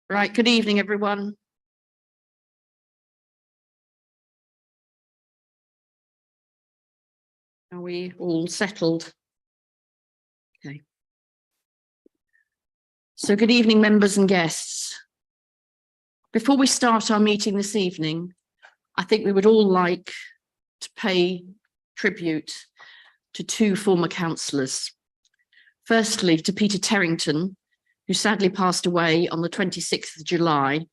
Right, good evening, everyone. Are we all settled? Okay. So good evening, members and guests. Before we start our meeting this evening, I think we would all like to pay tribute to two former councillors. Firstly, to Peter Terrington, who sadly passed away on the 26th of July.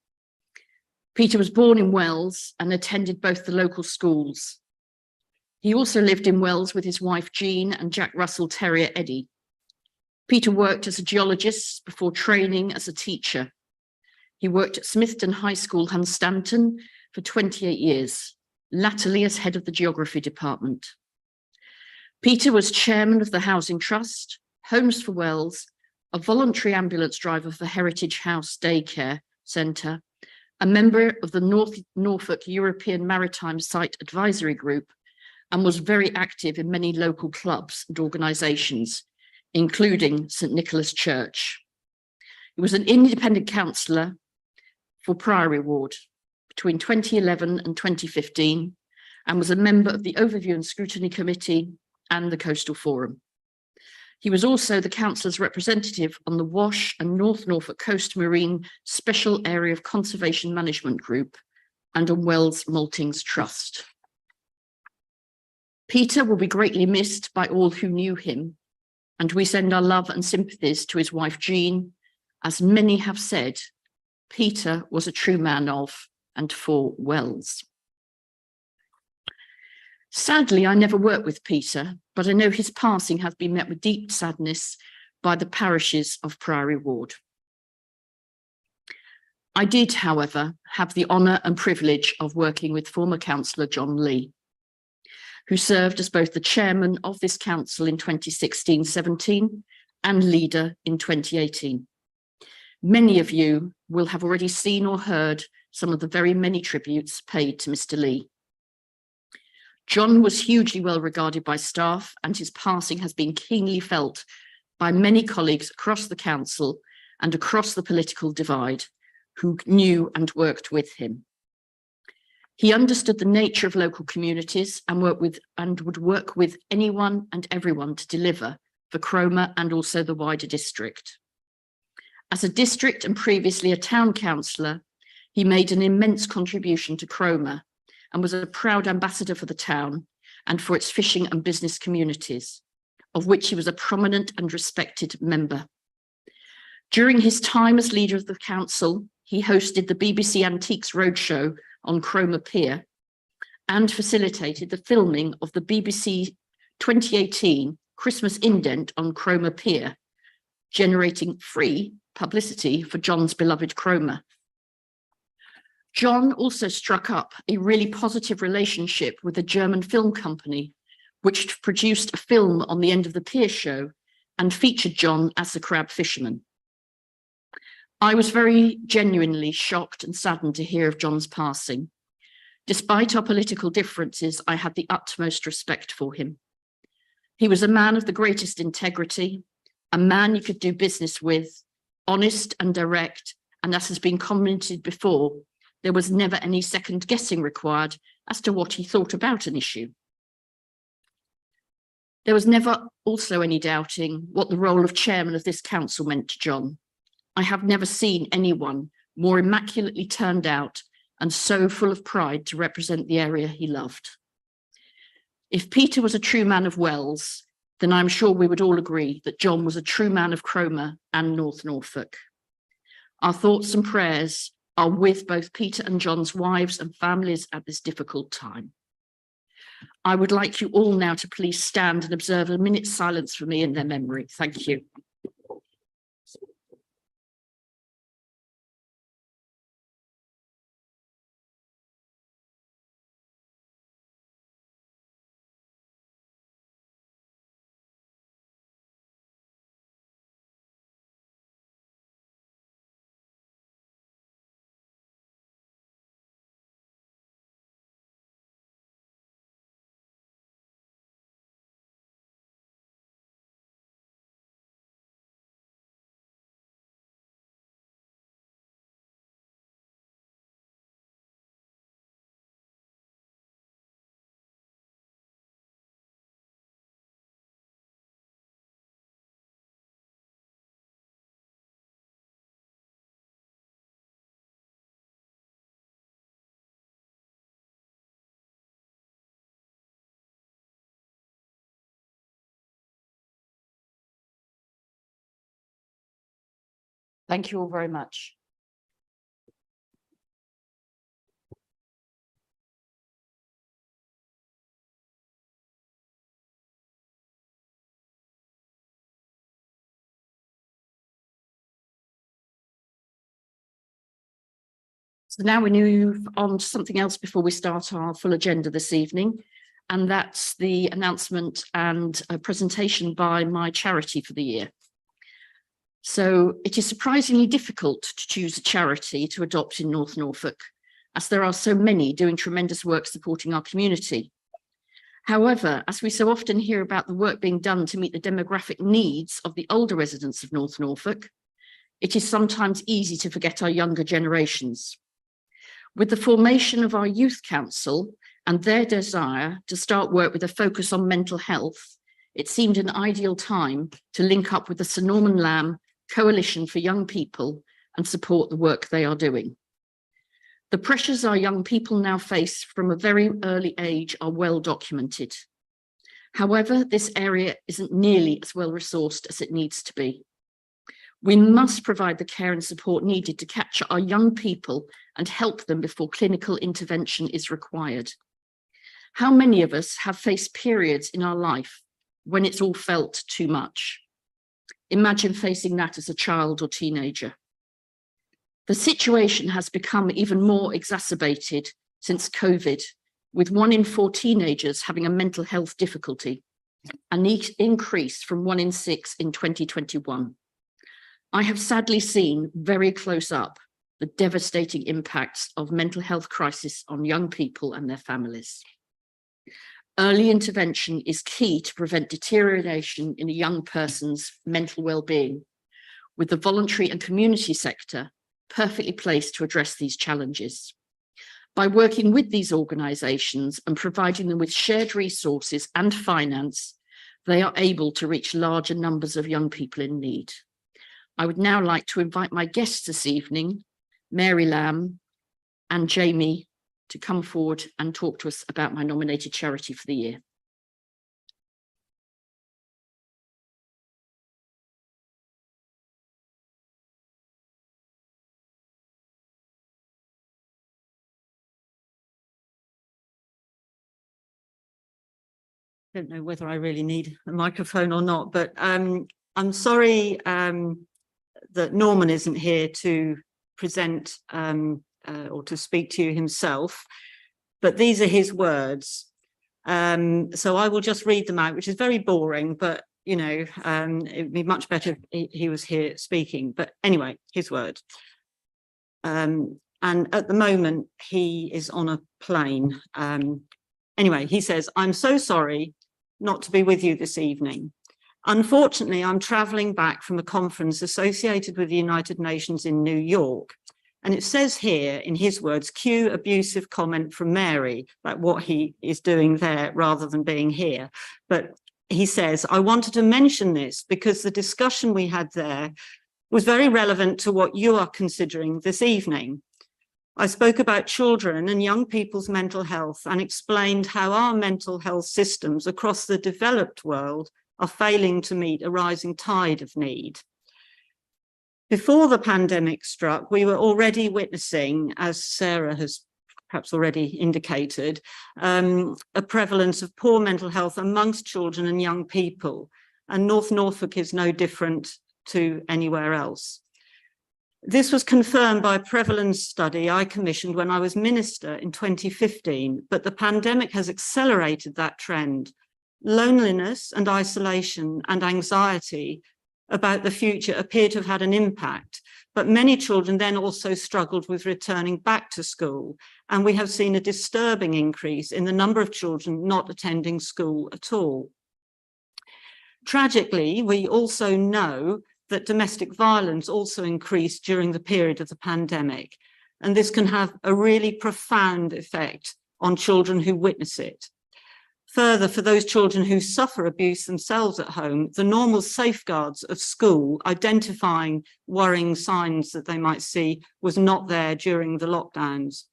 Peter was born in Wells and attended both the local schools. He also lived in Wells with his wife Jean and Jack Russell Terrier Eddie. Peter worked as a geologist before training as a teacher. He worked at Smithton High School, Hunstanton, for 28 years, latterly as head of the geography department. Peter was chairman of the Housing Trust, Homes for Wells, a voluntary ambulance driver for Heritage House Daycare Centre, a member of the North Norfolk European Maritime Site Advisory Group, and was very active in many local clubs and organisations, including St Nicholas Church. He was an independent councillor for Priory Ward between 2011 and 2015, and was a member of the Overview and Scrutiny Committee and the Coastal Forum. He was also the councillor's representative on the Wash and North Norfolk Coast Marine Special Area of Conservation Management Group and on Wells Maltings Trust. Peter will be greatly missed by all who knew him, and we send our love and sympathies to his wife Jean. As many have said, Peter was a true man of and for Wells. Sadly, I never worked with Peter, but I know his passing has been met with deep sadness by the parishes of Priory Ward. I did, however, have the honour and privilege of working with former councillor John Lee, who served as both the chairman of this council in 2016-17 and leader in 2018. Many of you will have already seen or heard some of the very many tributes paid to Mr. Lee. John was hugely well regarded by staff, and his passing has been keenly felt by many colleagues across the council and across the political divide who knew and worked with him. He understood the nature of local communities and would work with anyone and everyone to deliver for Cromer and also the wider district. As a district and previously a town councillor, he made an immense contribution to Cromer and was a proud ambassador for the town and for its fishing and business communities, of which he was a prominent and respected member. During his time as leader of the council, he hosted the BBC Antiques Roadshow on Cromer Pier and facilitated the filming of the BBC 2018 Christmas indent on Cromer Pier, generating free publicity for John's beloved Cromer. John also struck up a really positive relationship with a German film company, which produced a film on the end of the pier show and featured John as the crab fisherman. I was very genuinely shocked and saddened to hear of John's passing. Despite our political differences, I had the utmost respect for him. He was a man of the greatest integrity, a man you could do business with, honest and direct, and as has been commented before, there was never any second guessing required as to what he thought about an issue. There was never also any doubting what the role of chairman of this council meant to John. I have never seen anyone more immaculately turned out and so full of pride to represent the area he loved. If Peter was a true man of Wells, then I'm sure we would all agree that John was a true man of Cromer and North Norfolk. Our thoughts and prayers are with both Peter and John's wives and families at this difficult time. I would like you all now to please stand and observe a minute's silence for me in their memory. Thank you. Thank you all very much. So now we move on to something else before we start our full agenda this evening, and that's the announcement and a presentation by my charity for the year. So it is surprisingly difficult to choose a charity to adopt in North Norfolk, as there are so many doing tremendous work supporting our community. However, as we so often hear about the work being done to meet the demographic needs of the older residents of North Norfolk, it is sometimes easy to forget our younger generations. With the formation of our Youth Council and their desire to start work with a focus on mental health, it seemed an ideal time to link up with the Sir Norman Lamb Coalition for Young People and support the work they are doing. The pressures our young people now face from a very early age are well documented. However, this area isn't nearly as well resourced as it needs to be. We must provide the care and support needed to capture our young people and help them before clinical intervention is required. How many of us have faced periods in our life when it's all felt too much? Imagine facing that as a child or teenager. The situation has become even more exacerbated since COVID, with 1 in 4 teenagers having a mental health difficulty, an increase from 1 in 6 in 2021. I have sadly seen very close up the devastating impacts of mental health crisis on young people and their families. Early intervention is key to prevent deterioration in a young person's mental well-being, with the voluntary and community sector perfectly placed to address these challenges. By working with these organisations and providing them with shared resources and finance, they are able to reach larger numbers of young people in need. I would now like to invite my guests this evening, Mary Lamb and Jamie, to come forward and talk to us about my nominated charity for the year. I don't know whether I really need a microphone or not, but I'm sorry that Norman isn't here to present or to speak to you himself, but these are his words. So I will just read them out, which is very boring, but you know, it would be much better if he was here speaking. But anyway, his words. And at the moment, he is on a plane. Anyway, he says, "I'm so sorry not to be with you this evening. Unfortunately, I'm traveling back from a conference associated with the United Nations in New York." And it says here, in his words, cue abusive comment from Mary about what he is doing there rather than being here. But he says, "I wanted to mention this because the discussion we had there was very relevant to what you are considering this evening. I spoke about children and young people's mental health and explained how our mental health systems across the developed world are failing to meet a rising tide of need. Before the pandemic struck, we were already witnessing, as Sarah has perhaps already indicated, a prevalence of poor mental health amongst children and young people, and North Norfolk is no different to anywhere else. This was confirmed by a prevalence study I commissioned when I was minister in 2015, but the pandemic has accelerated that trend. Loneliness and isolation and anxiety about the future appear to have had an impact, but many children then also struggled with returning back to school, and we have seen a disturbing increase in the number of children not attending school at all. Tragically, we also know that domestic violence also increased during the period of the pandemic, and this can have a really profound effect on children who witness it. Further, for those children who suffer abuse themselves at home, the normal safeguards of school, identifying worrying signs that they might see, was not there during the lockdowns.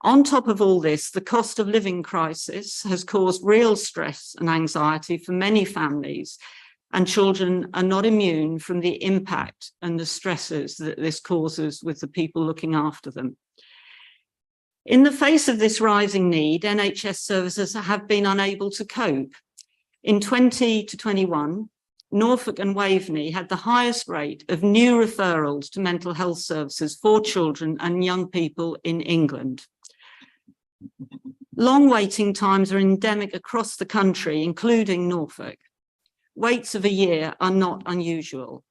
On top of all this, the cost of living crisis has caused real stress and anxiety for many families, and children are not immune from the impact and the stresses that this causes with the people looking after them. In the face of this rising need, NHS services have been unable to cope. In 20 to 21, Norfolk and Waveney had the highest rate of new referrals to mental health services for children and young people in England. Long waiting times are endemic across the country, including Norfolk. Waits of a year are not unusual.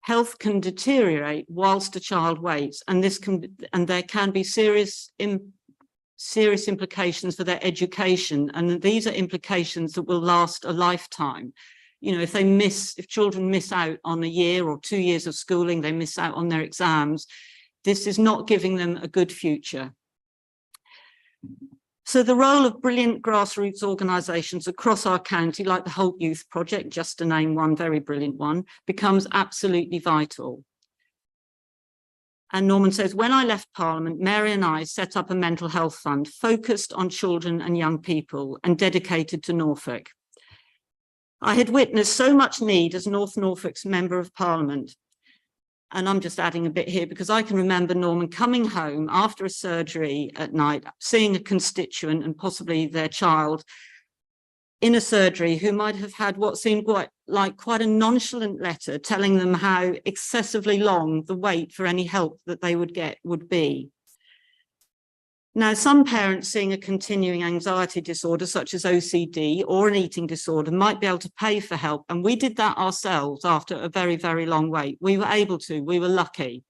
Health can deteriorate whilst a child waits, and there can be serious implications for their education, and these are implications that will last a lifetime. You know, if children miss out on a year or 2 years of schooling, they miss out on their exams, this is not giving them a good future. So the role of brilliant grassroots organisations across our county, like the Holt Youth Project, just to name one very brilliant one, becomes absolutely vital. And Norman says, when I left Parliament, Mary and I set up a mental health fund focused on children and young people and dedicated to Norfolk. I had witnessed so much need as North Norfolk's Member of Parliament. And I'm just adding a bit here because I can remember Norman coming home after a surgery at night, seeing a constituent and possibly their child in a surgery who might have had what seemed quite a nonchalant letter telling them how excessively long the wait for any help that they would get would be. Now, some parents seeing a continuing anxiety disorder such as OCD or an eating disorder might be able to pay for help, and we did that ourselves after a very, very long wait. We were able to, we were lucky.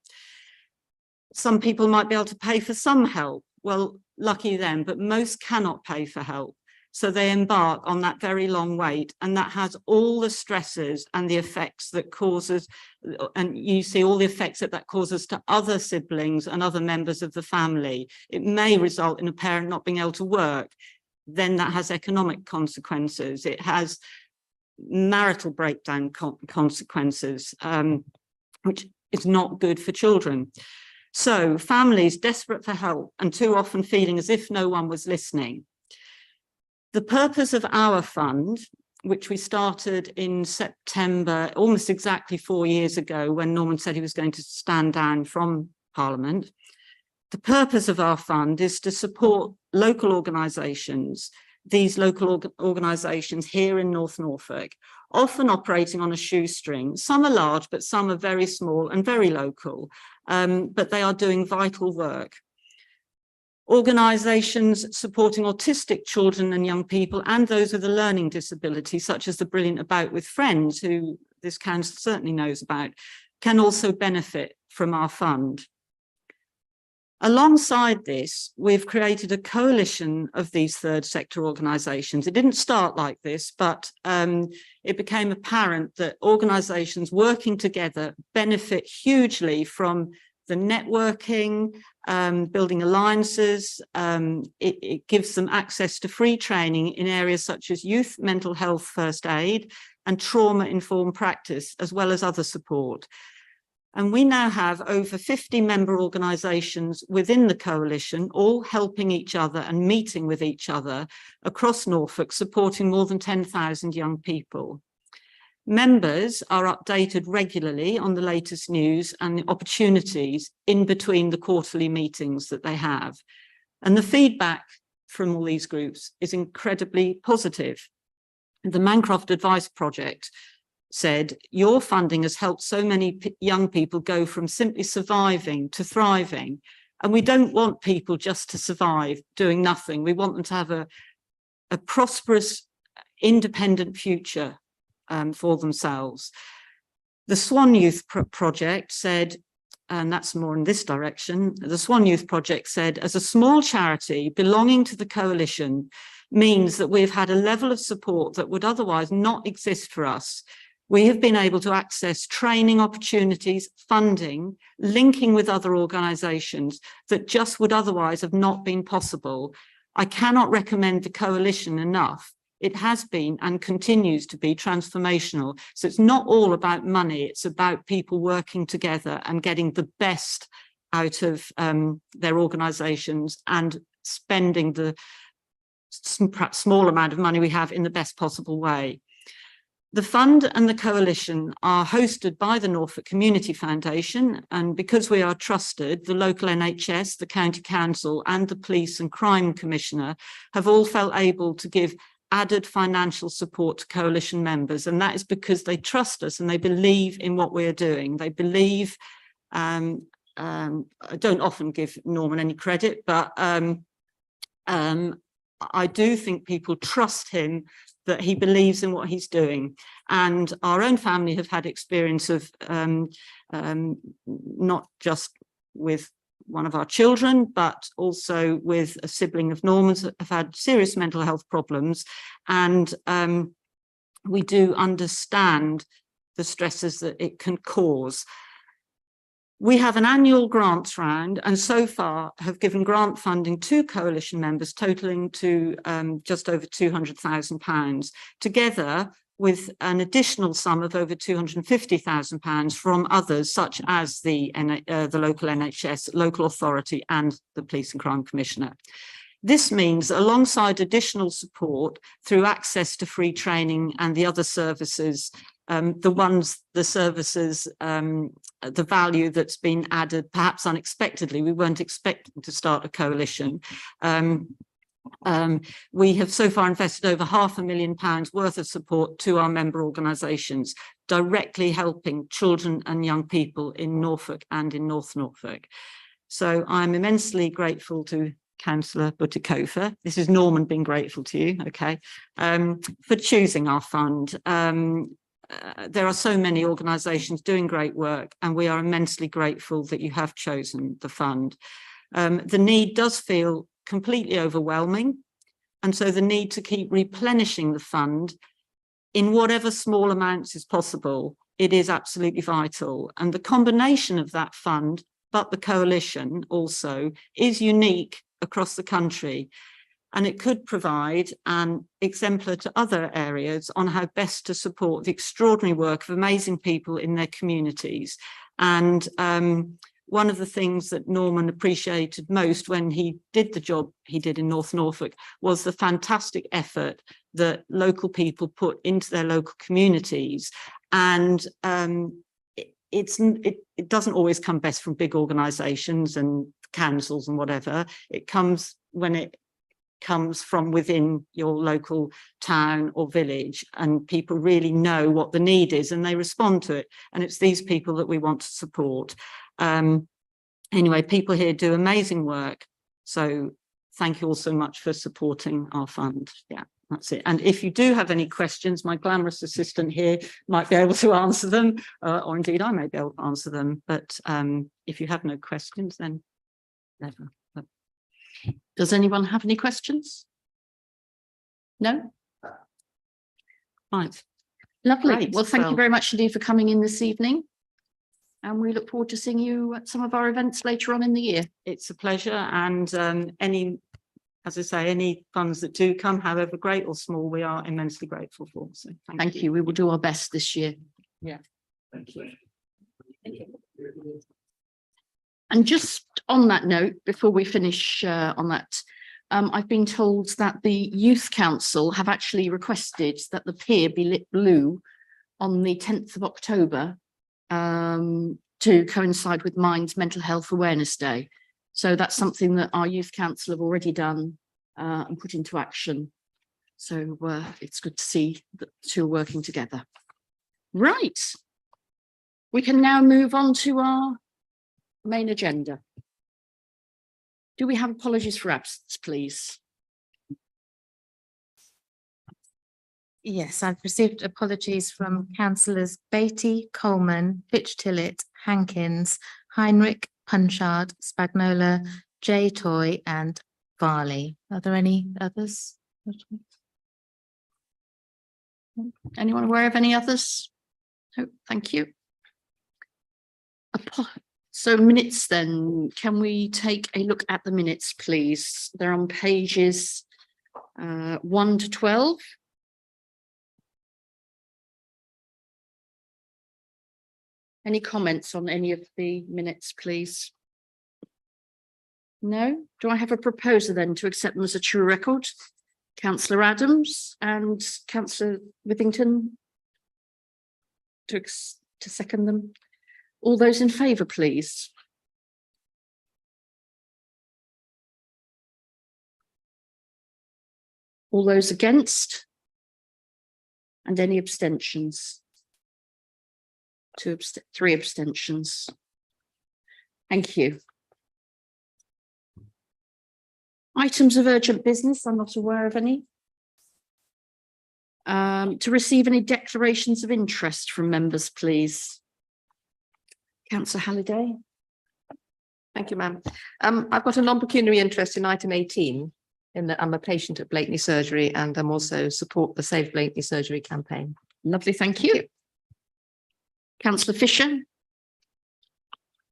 Some people might be able to pay for some help. Well, lucky them, but most cannot pay for help. So they embark on that very long wait, and that has all the stresses and the effects that causes, and you see all the effects that causes to other siblings and other members of the family. It may result in a parent not being able to work. Then that has economic consequences. It has marital breakdown consequences, which is not good for children. So families desperate for help and too often feeling as if no one was listening. The purpose of our fund, which we started in September, almost exactly 4 years ago when Norman said he was going to stand down from Parliament, the purpose of our fund is to support local organisations, these local organisations here in North Norfolk, often operating on a shoestring. Some are large, but some are very small and very local, but they are doing vital work. Organisations supporting autistic children and young people and those with a learning disability, such as the brilliant About With Friends, who this council certainly knows about, can also benefit from our fund. Alongside this, we've created a coalition of these third sector organisations. It didn't start like this, but it became apparent that organisations working together benefit hugely from the networking, building alliances. It gives them access to free training in areas such as youth mental health first aid and trauma-informed practice, as well as other support. And we now have over 50 member organisations within the coalition, all helping each other and meeting with each other across Norfolk, supporting more than 10,000 young people. Members are updated regularly on the latest news and the opportunities in between the quarterly meetings that they have. And the feedback from all these groups is incredibly positive. The Mancroft Advice Project said, your funding has helped so many young people go from simply surviving to thriving. And we don't want people just to survive doing nothing. We want them to have a prosperous, independent future for themselves. The Swan Youth Project said, and that's more in this direction, the Swan Youth Project said, as a small charity belonging to the coalition means that we've had a level of support that would otherwise not exist for us. We have been able to access training opportunities, funding, linking with other organisations that just would otherwise have not been possible. I cannot recommend the coalition enough. It has been and continues to be transformational. So it's not all about money, it's about people working together and getting the best out of their organisations and spending the perhaps small amount of money we have in the best possible way. The fund and the coalition are hosted by the Norfolk Community Foundation, and because we are trusted, the local NHS, the County Council and the Police and Crime Commissioner have all felt able to give added financial support to coalition members, and that is because they trust us and they believe in what we're doing. They believe, I don't often give Norman any credit, but I do think people trust him, that he believes in what he's doing. And our own family have had experience of not just with one of our children, but also with a sibling of Norman's that have had serious mental health problems. And we do understand the stresses that it can cause. We have an annual grants round and so far have given grant funding to coalition members totaling to just over £200,000, together with an additional sum of over £250,000 from others such as the local NHS, local authority and the Police and Crime Commissioner. This means alongside additional support through access to free training and the other services, the value that's been added perhaps unexpectedly. We weren't expecting to start a coalition. We have so far invested over £500,000 worth of support to our member organisations, directly helping children and young people in Norfolk and in North Norfolk. So I'm immensely grateful to Councillor Butikofer. This is Norman being grateful to you, okay, for choosing our fund. There are so many organisations doing great work and we are immensely grateful that you have chosen the fund. The need does feel completely overwhelming, and so the need to keep replenishing the fund in whatever small amounts is possible, it is absolutely vital. And the combination of that fund, but the coalition also, is unique across the country, and it could provide an exemplar to other areas on how best to support the extraordinary work of amazing people in their communities. And one of the things that Norman appreciated most when he did the job he did in North Norfolk was the fantastic effort that local people put into their local communities. And it doesn't always come best from big organisations and councils and whatever. It comes when it comes from within your local town or village, and people really know what the need is and they respond to it. And it's these people that we want to support. Anyway, people here do amazing work. So thank you all so much for supporting our fund. Yeah, that's it. And if you do have any questions, my glamorous assistant here might be able to answer them, or indeed I may be able to answer them. But if you have no questions, then never. Does anyone have any questions? No? Right. Lovely. Great. Well, thank you very much indeed for coming in this evening. And we look forward to seeing you at some of our events later on in the year. It's a pleasure. And as I say, any funds that do come, however great or small, we are immensely grateful for. So thank you. We will do our best this year. Yeah. Thank you. And just on that note, before we finish on that, I've been told that the Youth Council have actually requested that the pier be lit blue on the 10th of October to coincide with Mind's Mental Health Awareness Day. So that's something that our Youth Council have already done and put into action. So it's good to see that the two are working together. Right. We can now move on to our main agenda. Do we have apologies for absence, please? Yes, I've received apologies from councillors Beatty, Coleman, Fitch-Tillett, Hankins, Heinrich, Punchard, Spagnola, J. Toy and Varley. Are there any others? Anyone aware of any others? No, thank you. So minutes then, can we take a look at the minutes, please? They're on pages 1 to 12. Any comments on any of the minutes, please? No? Do I have a proposer then to accept them as a true record? Councillor Adams and Councillor Withington. to second them? All those in favour, please. All those against? And any abstentions? 3 abstentions. Thank you. Items of urgent business, I'm not aware of any. To receive any declarations of interest from members, please. Councillor Halliday. Thank you, ma'am. I've got a non-pecuniary interest in item 18 in that I'm a patient at Blakeney Surgery and I'm also support the Save Blakeney Surgery campaign. Lovely, thank you. Councillor Fisher.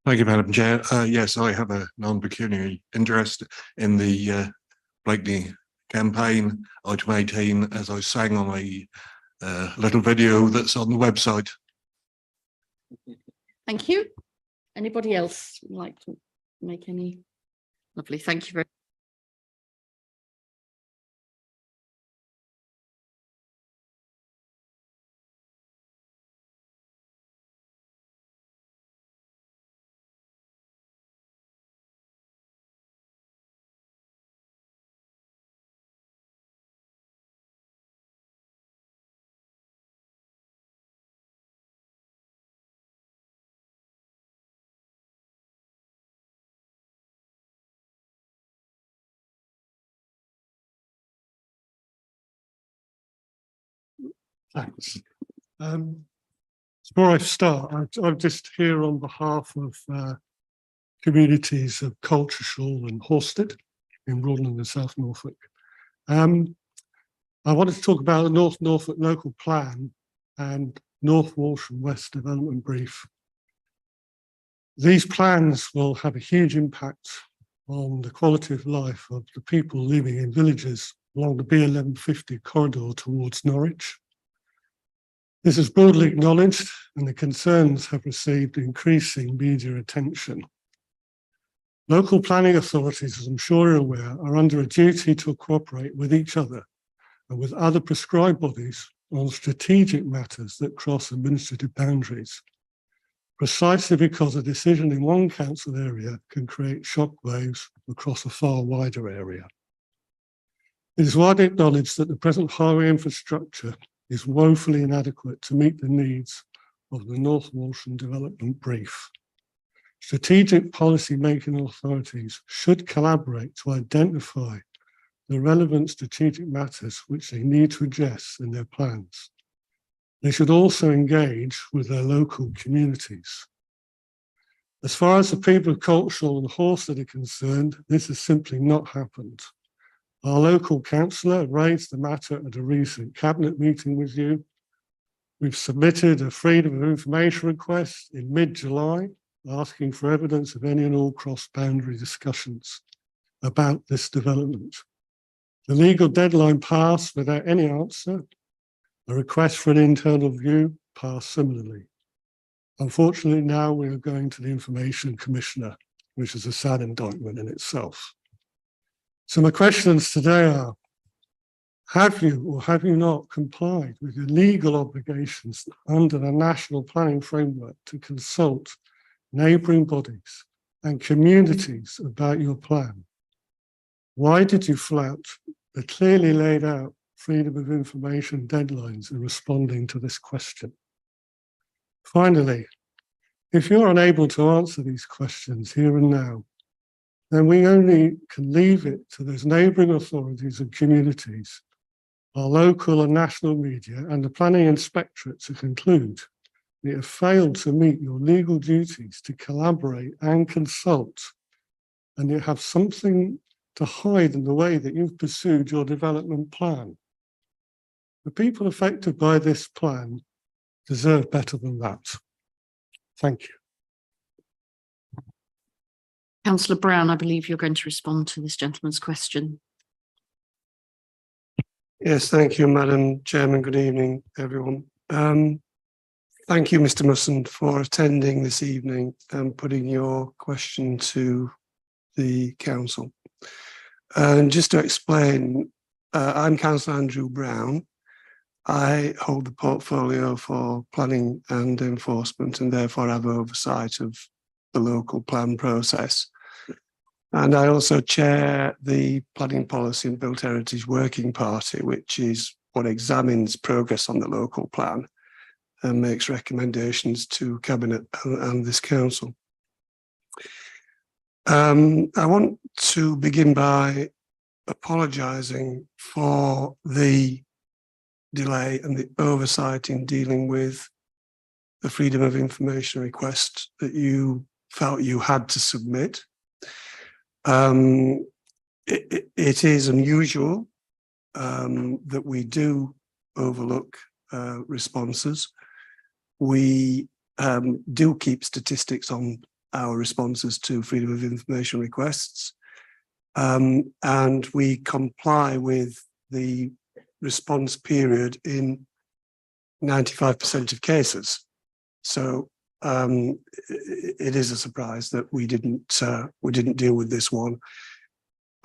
Thank you, Madam Chair. Yes, I have a non-pecuniary interest in the Blakeney campaign, item 18, as I sang on a little video that's on the website. Thank you. Anybody else would like to make any? Lovely, thank you very much. Thanks. Before I start, I'm just here on behalf of communities of Colcheshall and Horsted in Rawdon and South Norfolk. I wanted to talk about the North Norfolk Local Plan and North Walsh and West Development Brief. These plans will have a huge impact on the quality of life of the people living in villages along the B1150 corridor towards Norwich. This is broadly acknowledged and the concerns have received increasing media attention. Local planning authorities, as I'm sure you're aware, are under a duty to cooperate with each other and with other prescribed bodies on strategic matters that cross administrative boundaries, precisely because a decision in one council area can create shockwaves across a far wider area. It is widely acknowledged that the present highway infrastructure is woefully inadequate to meet the needs of the North Walsham Development Brief. Strategic policy-making authorities should collaborate to identify the relevant strategic matters which they need to address in their plans. They should also engage with their local communities. As far as the people of Colcheshall and Horsted are concerned, this has simply not happened. Our local councillor raised the matter at a recent cabinet meeting with you. We've submitted a freedom of information request in mid-July, asking for evidence of any and all cross-boundary discussions about this development. The legal deadline passed without any answer. A request for an internal view passed similarly. Unfortunately, now we are going to the Information Commissioner, which is a sad indictment in itself. So my questions today are, have you or have you not complied with your legal obligations under the National Planning Framework to consult neighbouring bodies and communities about your plan? Why did you flout the clearly laid out freedom of information deadlines in responding to this question? Finally, if you're unable to answer these questions here and now, then we only can leave it to those neighbouring authorities and communities, our local and national media and the planning inspectorate to conclude that you have failed to meet your legal duties to collaborate and consult, and you have something to hide in the way that you've pursued your development plan. The people affected by this plan deserve better than that. Thank you. Councillor Brown, I believe you're going to respond to this gentleman's question. Yes, thank you, Madam Chairman. Good evening, everyone. Thank you, Mr. Musson, for attending this evening and putting your question to the council. And just to explain, I'm Councillor Andrew Brown. I hold the portfolio for planning and enforcement and therefore have oversight of the local plan process. And I also chair the Planning Policy and Built Heritage Working Party, which is what examines progress on the local plan and makes recommendations to Cabinet and this council. I want to begin by apologising for the delay and the oversight in dealing with the Freedom of Information request that you felt you had to submit. It is unusual that we do overlook responses. We do keep statistics on our responses to Freedom of Information requests, and we comply with the response period in 95% of cases. So it is a surprise that we didn't deal with this one.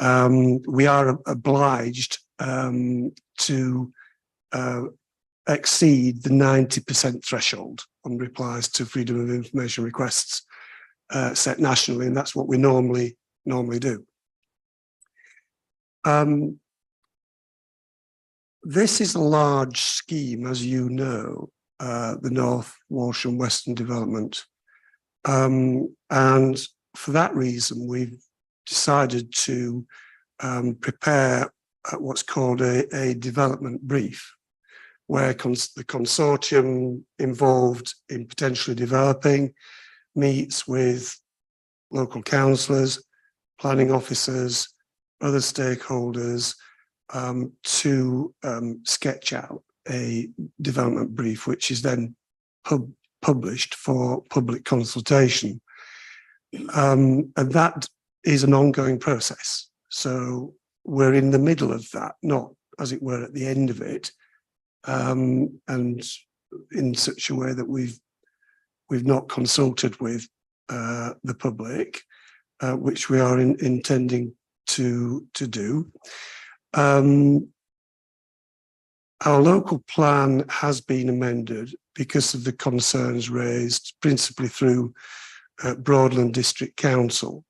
We are obliged to exceed the 90% threshold on replies to Freedom of Information requests set nationally, and that's what we normally do. This is a large scheme, as you know, the North Walsham Western Development. And for that reason, we've decided to prepare what's called a development brief, where the consortium involved in potentially developing meets with local councillors, planning officers, other stakeholders to sketch out a development brief, which is then published for public consultation. And that is an ongoing process. So we're in the middle of that, not as it were at the end of it, and in such a way that we've not consulted with the public, which we are intending to do. Our local plan has been amended because of the concerns raised principally through Broadland District Council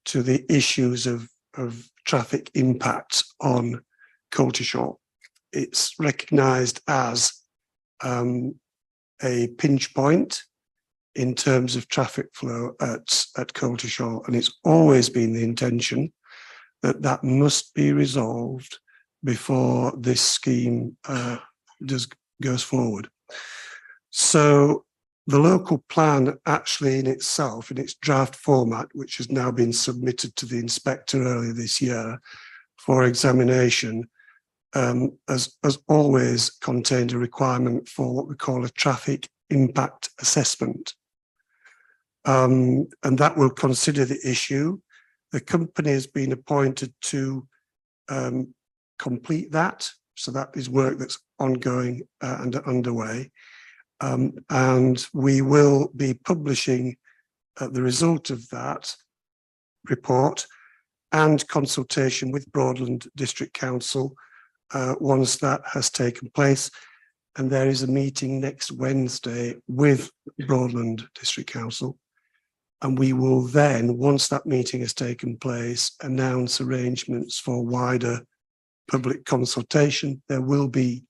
to the issues of traffic impact on Coltishall. It's recognised as a pinch point in terms of traffic flow at Coltishall, and it's always been the intention that that must be resolved before this scheme goes forward. So the local plan actually in itself, in its draft format, which has now been submitted to the inspector earlier this year for examination, has always contained a requirement for what we call a traffic impact assessment. And that will consider the issue. The company has been appointed to complete that. So that is work that's ongoing and underway. And we will be publishing the result of that report and consultation with Broadland District Council once that has taken place. And there is a meeting next Wednesday with Broadland District Council. And we will then, once that meeting has taken place, announce arrangements for wider public consultation. There will be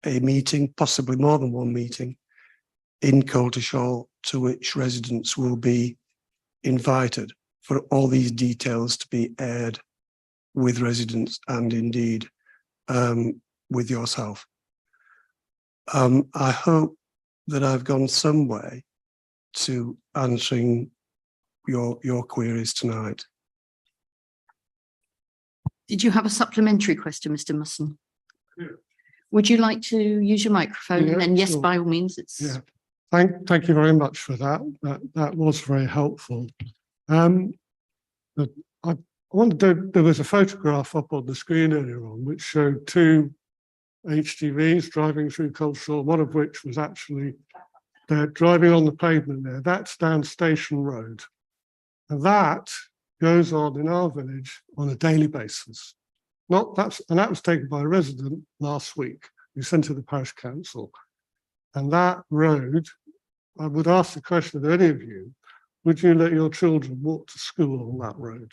a meeting, possibly more than one meeting, in Coltishall, to which residents will be invited for all these details to be aired with residents and indeed with yourself. I hope that I've gone some way to answering your queries tonight. Did you have a supplementary question, Mr. Musson? Yeah. Would you like to use your microphone? Yeah, And then yes, sure. by all means, it's. Yeah. Thank you very much for that. That was very helpful. But I wondered, there was a photograph up on the screen earlier on which showed two HGVs driving through Coltishall, one of which was actually driving on the pavement there. That's down Station Road. And that goes on in our village on a daily basis. And that was taken by a resident last week you sent to the parish council. And that road, I would ask the question of any of you, would you let your children walk to school on that road?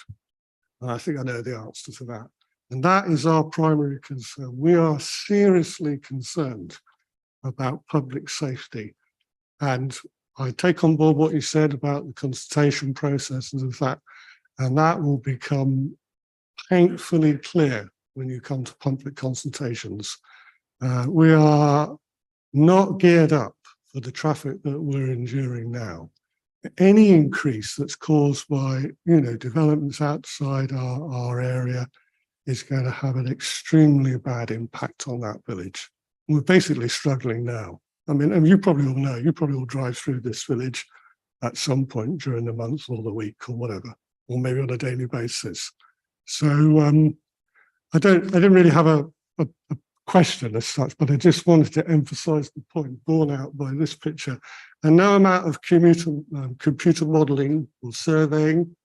And I think I know the answer to that. And that is our primary concern. We are seriously concerned about public safety. And I take on board what you said about the consultation process and that, and that will become painfully clear when you come to public consultations. We are not geared up for the traffic that we're enduring now. Any increase that's caused by, developments outside our area is going to have an extremely bad impact on that village. We're basically struggling now. I mean, and you probably all know, you probably all drive through this village at some point during the month or the week or whatever, or maybe on a daily basis. So I didn't really have a question as such, but I just wanted to emphasize the point borne out by this picture. And no amount of computer modeling or surveying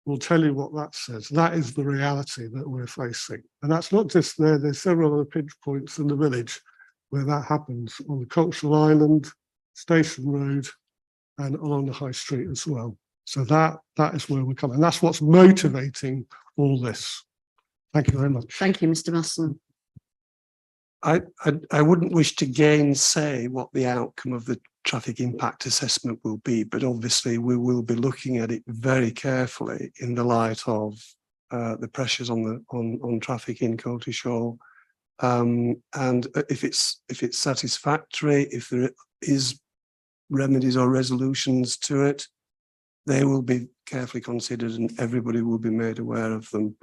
will tell you what that says. That is the reality that we're facing. And that's not just there, there's several other pinch points in the village where that happens, on the Cultural Island, Station Road, and along the High Street as well. So that is where we're coming. And that's what's motivating all this. Thank you very much. Thank you, Mr. Musson. I wouldn't wish to gainsay what the outcome of the traffic impact assessment will be, but obviously we will be looking at it very carefully in the light of the pressures on traffic in Coltishall. And if it's satisfactory, if there is remedies or resolutions to it, they will be carefully considered and everybody will be made aware of them.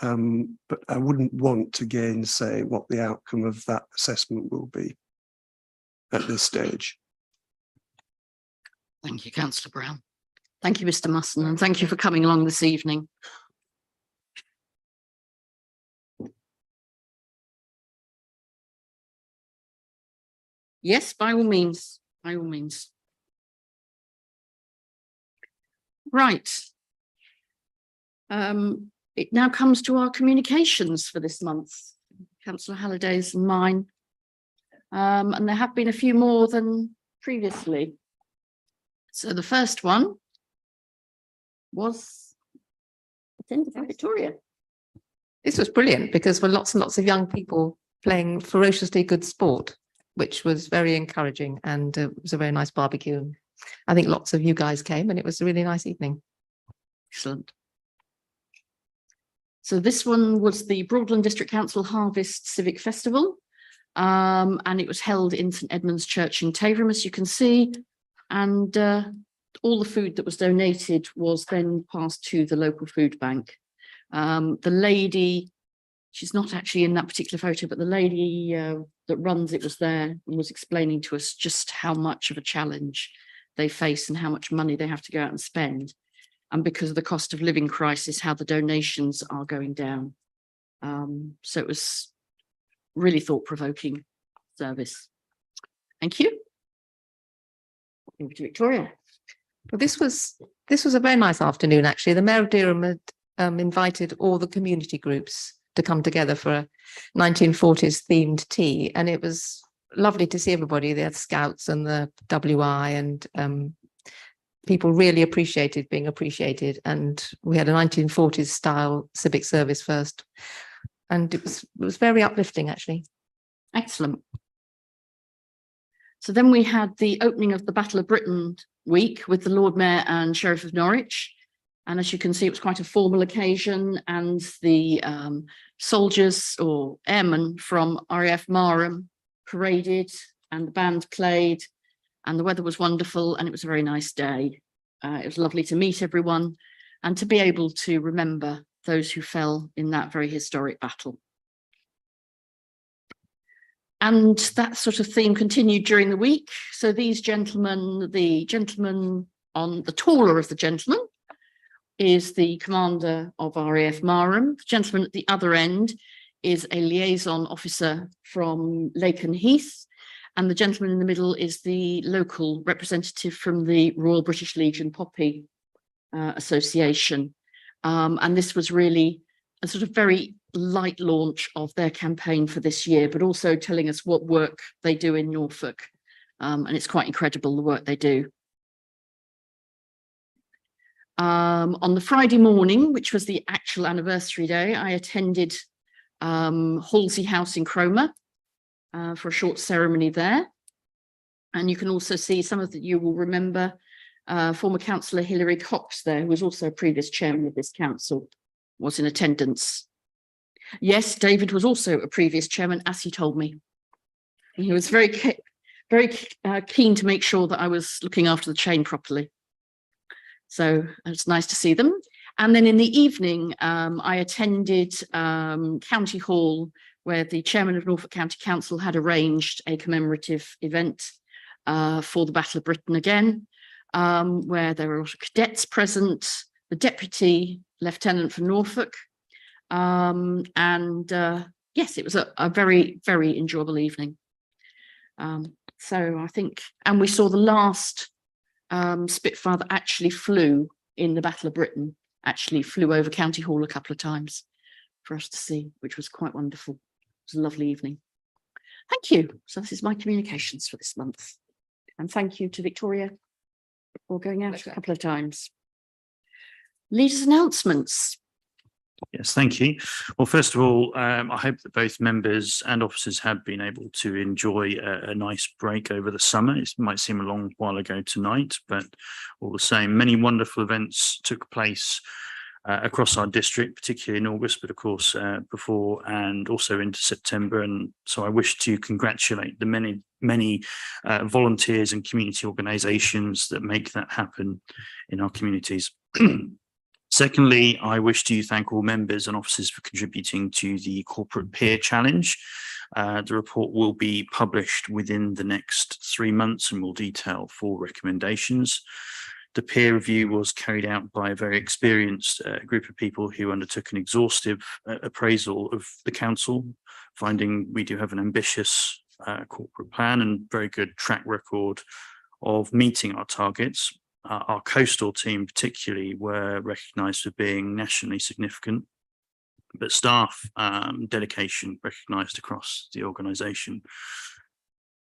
But I wouldn't want to gainsay what the outcome of that assessment will be at this stage. Thank you, Councillor Brown. Thank you, Mr. Musson, and thank you for coming along this evening. Yes, by all means, by all means. Right. It now comes to our communications for this month, Councillor Halliday's and mine. And there have been a few more than previously. So the first one was attended by Victoria. This was brilliant because there were lots and lots of young people playing ferociously good sport, which was very encouraging, and it was a very nice barbecue. I think lots of you guys came and it was a really nice evening. Excellent. So this one was the Broadland District Council Harvest Civic Festival, and it was held in St Edmund's Church in Taverham, as you can see, and all the food that was donated was then passed to the local food bank. The lady, she's not actually in that particular photo, but the lady that runs it was there and was explaining to us just how much of a challenge they face and how much money they have to go out and spend. And because of the cost of living crisis, how the donations are going down. So it was really thought-provoking service. Thank you. Over to Victoria. Well, this was a very nice afternoon, actually. The Mayor of Dereham had invited all the community groups to come together for a 1940s themed tea, and it was lovely to see everybody. They had scouts and the WI, and people really appreciated being appreciated. And we had a 1940s style civic service first, and it was very uplifting, actually. Excellent. So then we had the opening of the Battle of Britain week with the Lord Mayor and Sheriff of Norwich. And as you can see, it was quite a formal occasion, and the soldiers or airmen from RAF Marham paraded and the band played, and the weather was wonderful and it was a very nice day. It was lovely to meet everyone and to be able to remember those who fell in that very historic battle. And that sort of theme continued during the week. So these gentlemen, the gentleman on the taller of the gentlemen is the commander of RAF Marham. The gentleman at the other end is a liaison officer from Laken Heath. And the gentleman in the middle is the local representative from the Royal British Legion Poppy Association. And this was really a sort of very light launch of their campaign for this year, but also telling us what work they do in Norfolk. And it's quite incredible the work they do. On the Friday morning, which was the actual anniversary day, I attended Halsey House in Cromer for a short ceremony there. And you can also see some of that you will remember former councillor Hilary Cox there, who was also a previous chairman of this council, was in attendance. Yes, David was also a previous chairman, as he told me. He was very keen to make sure that I was looking after the chain properly. So it's nice to see them. And then in the evening, I attended County Hall, where the chairman of Norfolk County Council had arranged a commemorative event for the Battle of Britain again, where there were a lot of cadets present, the Deputy Lieutenant from Norfolk. Yes, it was a very, very enjoyable evening. So I think, and we saw the last Spitfire that actually flew in the Battle of Britain, actually flew over County Hall a couple of times for us to see, which was quite wonderful. It was a lovely evening. Thank you. So this is my communications for this month. And thank you to Victoria for going out a couple of times. Leaders' announcements. Yes, thank you. Well, first of all, I hope that both members and officers have been able to enjoy a nice break over the summer. It might seem a long while ago tonight, but all the same, many wonderful events took place across our district, particularly in August, but of course before and also into September. And so I wish to congratulate the many volunteers and community organisations that make that happen in our communities. Secondly, I wish to thank all members and officers for contributing to the Corporate Peer Challenge. The report will be published within the next 3 months and will detail 4 recommendations. The peer review was carried out by a very experienced group of people who undertook an exhaustive appraisal of the council, finding we do have an ambitious corporate plan and very good track record of meeting our targets. Our coastal team particularly were recognised for being nationally significant, but staff dedication recognised across the organisation.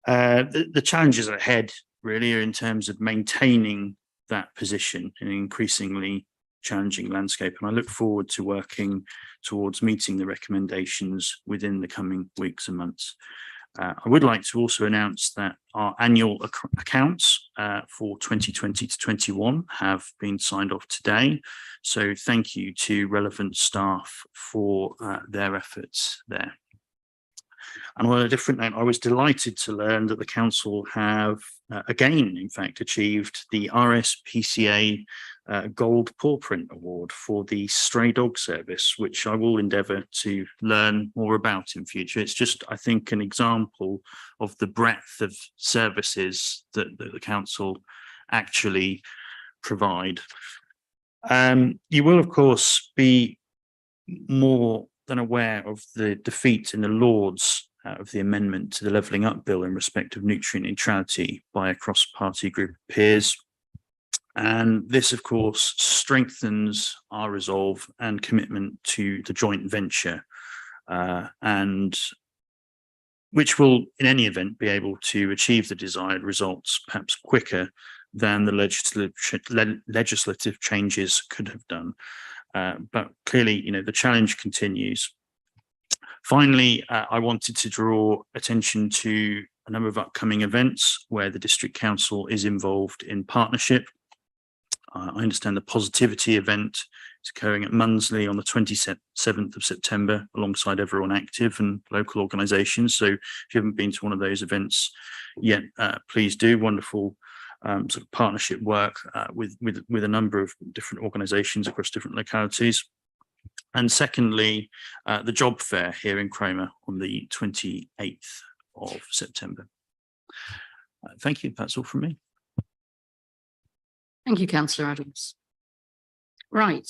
The challenges ahead really are in terms of maintaining that position in an increasingly challenging landscape, and I look forward to working towards meeting the recommendations within the coming weeks and months. I would like to also announce that our annual accounts for 2020 to 21 have been signed off today. So thank you to relevant staff for their efforts there. And on a different note, I was delighted to learn that the council have again, in fact, achieved the RSPCA Gold Paw Print Award for the stray dog service, which I will endeavour to learn more about in future. It's just, I think, an example of the breadth of services that the council actually provide. You will, of course, be more than aware of the defeat in the Lords of the amendment to the Levelling Up Bill in respect of nutrient neutrality by a cross-party group of peers. And this, of course, strengthens our resolve and commitment to the joint venture, and which will, in any event, be able to achieve the desired results perhaps quicker than the legislative changes could have done. But clearly, the challenge continues. Finally, I wanted to draw attention to a number of upcoming events where the District Council is involved in partnership. I understand the Positivity event is occurring at Munsley on the 27th of September alongside everyone active and local organisations. So if you haven't been to one of those events yet, please do. Wonderful sort of partnership work with a number of different organisations across different localities. And secondly, the job fair here in Cromer on the 28th of September. Thank you. That's all from me. Thank you, Councillor Adams. Right,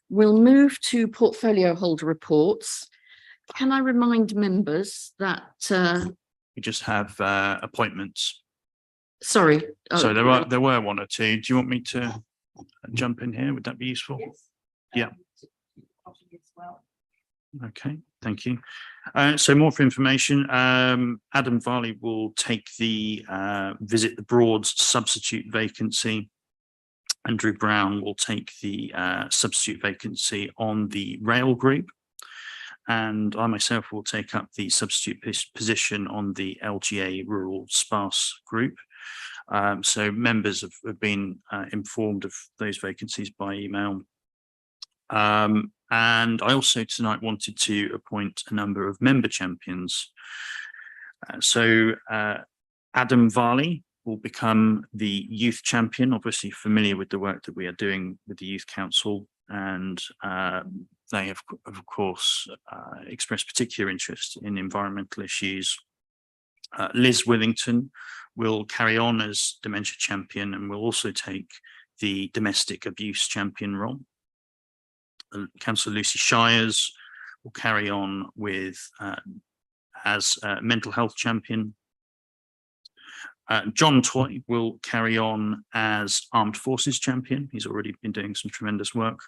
we'll move to portfolio holder reports. Can I remind members that We just have appointments. sorry. So there were 1 or 2. Do you want me to jump in here? Would that be useful? Yes. Yeah. Okay, thank you. So more for information, Adam Varley will take the Visit the Broads substitute vacancy. Andrew Brown will take the substitute vacancy on the Rail Group. And I myself will take up the substitute position on the LGA Rural Sparse Group. So members have been informed of those vacancies by email. And I also tonight wanted to appoint a number of member champions. Adam Varley will become the youth champion, obviously familiar with the work that we are doing with the Youth Council, and they have of course expressed particular interest in environmental issues. Liz Willington will carry on as dementia champion and will also take the domestic abuse champion role. Councillor Lucy Shires will carry on with as mental health champion. John Toy will carry on as armed forces champion. He's already been doing some tremendous work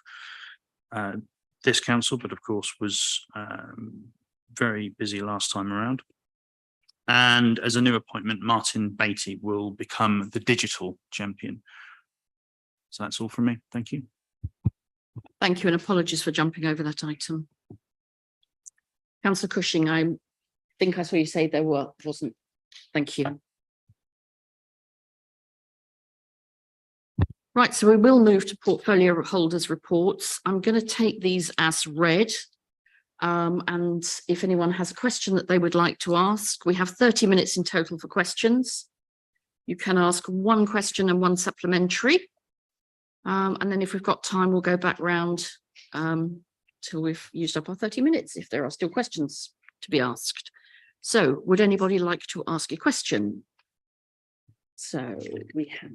this council, but of course was very busy last time around. And as a new appointment, Martin Beatty will become the digital champion. So that's all from me. Thank you. Thank you, and apologies for jumping over that item. Councillor Cushing, I think I saw you say there wasn't. Thank you. Right, so we will move to portfolio holders' reports. I'm going to take these as read. And if anyone has a question that they would like to ask, we have 30 minutes in total for questions. You can ask one question and one supplementary. And then if we've got time, we'll go back round till we've used up our 30 minutes, if there are still questions to be asked. So would anybody like to ask a question? So we have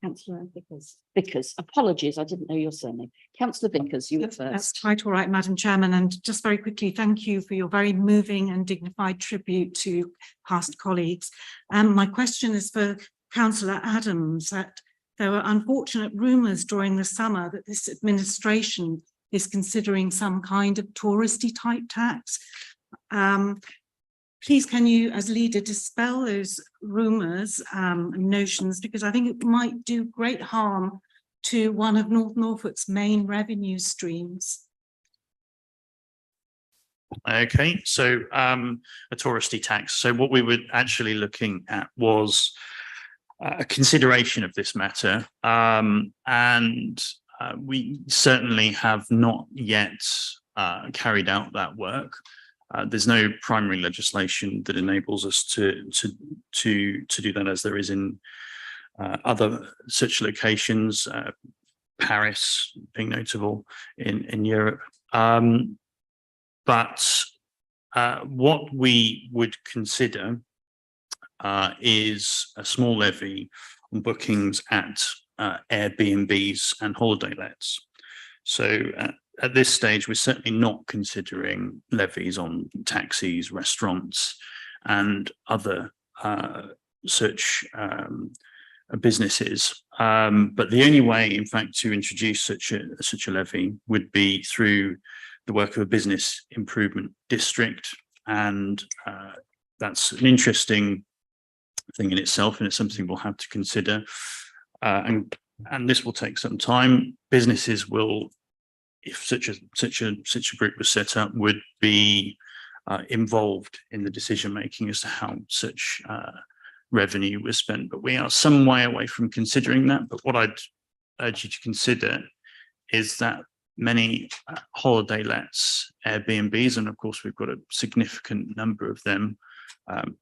Councillor Vickers. Apologies, I didn't know your surname. Councillor Vickers, you were That's first. quite all right, Madam Chairman. And just very quickly, thank you for your very moving and dignified tribute to past colleagues. My question is for Councillor Adams, that there were unfortunate rumours during the summer that this administration is considering some kind of touristy type tax. Please, can you, as leader, dispel those rumours and notions, because I think it might do great harm to one of North Norfolk's main revenue streams. Okay, so a touristy tax. So what we were actually looking at was a consideration of this matter, and we certainly have not yet carried out that work. There's no primary legislation that enables us to do that, as there is in other such locations, Paris being notable in Europe. But what we would consider is a small levy on bookings at Airbnbs and holiday lets. So at this stage, we're certainly not considering levies on taxis, restaurants, and other such businesses. But the only way, in fact, to introduce such a levy would be through the work of a business improvement district, and that's an interesting thing in itself, and it's something we'll have to consider. And this will take some time. Businesses will, if such a group was set up, would be involved in the decision making as to how such revenue was spent. But we are some way away from considering that. But what I'd urge you to consider is that many holiday lets, Airbnbs, and of course we've got a significant number of them,